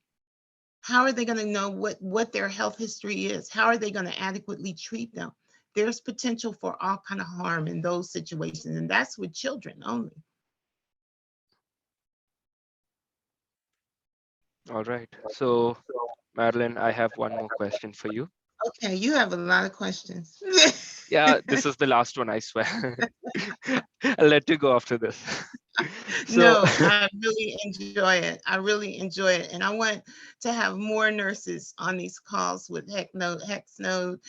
How are they going to know what their health history is? How are they going to adequately treat them? There's potential for all kind of harm in those situations, and that's with children only. All right. So, Madeline, I have one more question for you. Okay, you have a lot of questions. Yeah, this is the last one, I swear. I'll let you go after this. No, I really enjoy it. I really enjoy it. And I want to have more nurses on these calls with Hexnode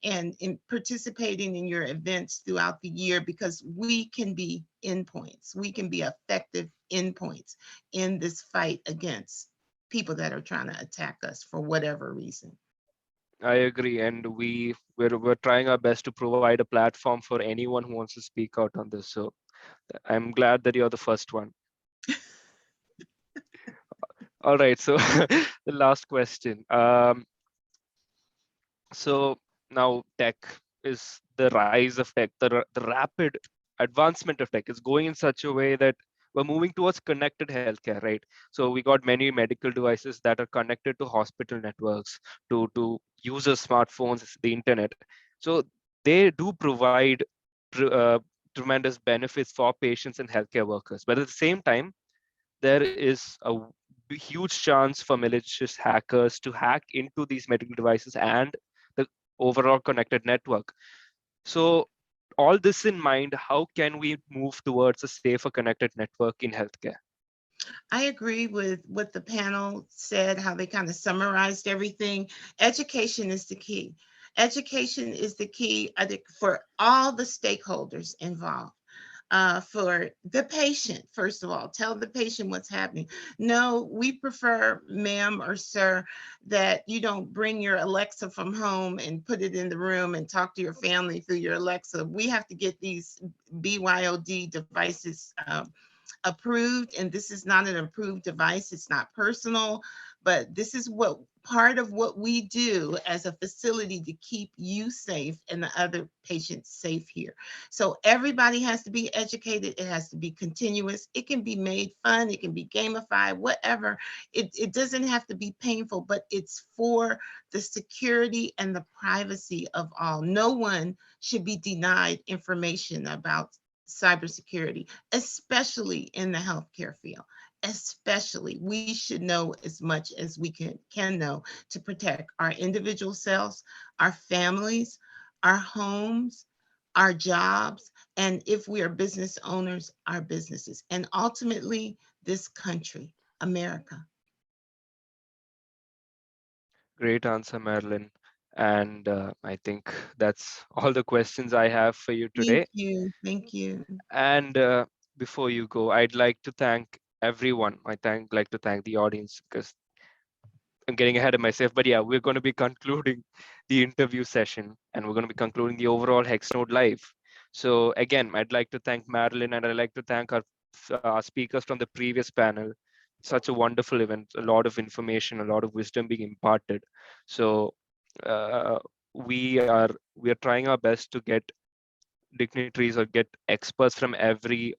and in participating in your events throughout the year, because we can be endpoints. We can be effective endpoints in this fight against people that are trying to attack us for whatever reason. I agree, and we're trying our best to provide a platform for anyone who wants to speak out on this. So I'm glad that you're the first one. All right, so the last question. So now tech is the rise of tech, the rapid advancement of tech is going in such a way that we're moving towards connected healthcare, right? So we got many medical devices that are connected to hospital networks, to users' smartphones, the internet. So they do provide tremendous benefits for patients and healthcare workers. But at the same time, there is a huge chance for malicious hackers to hack into these medical devices and the overall connected network. So all this in mind, how can we move towards a safer connected network in healthcare? I agree with what the panel said, how they kind of summarized everything. Education is the key. Education is the key, I think, for all the stakeholders involved. For the patient, first of all, tell the patient what's happening. No, we prefer, ma'am or sir, that you don't bring your Alexa from home and put it in the room and talk to your family through your Alexa. We have to get these BYOD devices approved, and this is not an approved device. It's not personal, but this is what part of what we do as a facility to keep you safe and the other patients safe here. So everybody has to be educated. It has to be continuous. It can be made fun. It can be gamified, whatever. It doesn't have to be painful, but it's for the security and the privacy of all. No one should be denied information about cybersecurity, especially in the healthcare field. Especially, we should know as much as we can know to protect our individual selves, our families, our homes, our jobs, and if we are business owners, our businesses, and ultimately this country, America. Great answer, Marilyn. And I think that's all the questions I have for you Thank today. you. Thank you. And before you go, I'd like to thank everyone. Like to thank the audience because I'm getting ahead of myself. But yeah, we're going to be concluding the interview session and we're going to be concluding the overall Hexnode Live. So again, I'd like to thank Marilyn and I'd like to thank our speakers from the previous panel. Such a wonderful event, a lot of information, a lot of wisdom being imparted. So we are trying our best to get dignitaries or get experts from every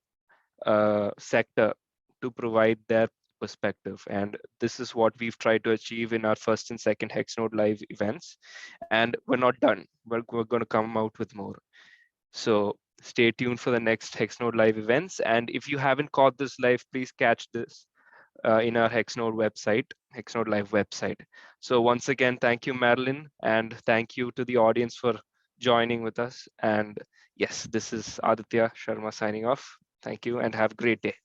sector to provide their perspective. And this is what we've tried to achieve in our first and second Hexnode Live events. And we're not done. We're going to come out with more. So stay tuned for the next Hexnode Live events. And if you haven't caught this live, please catch this in our Hexnode website, Hexnode Live website. So once again, thank you, Marilyn, and thank you to the audience for joining with us. And yes, this is Aditya Sharma signing off. Thank you and have a great day.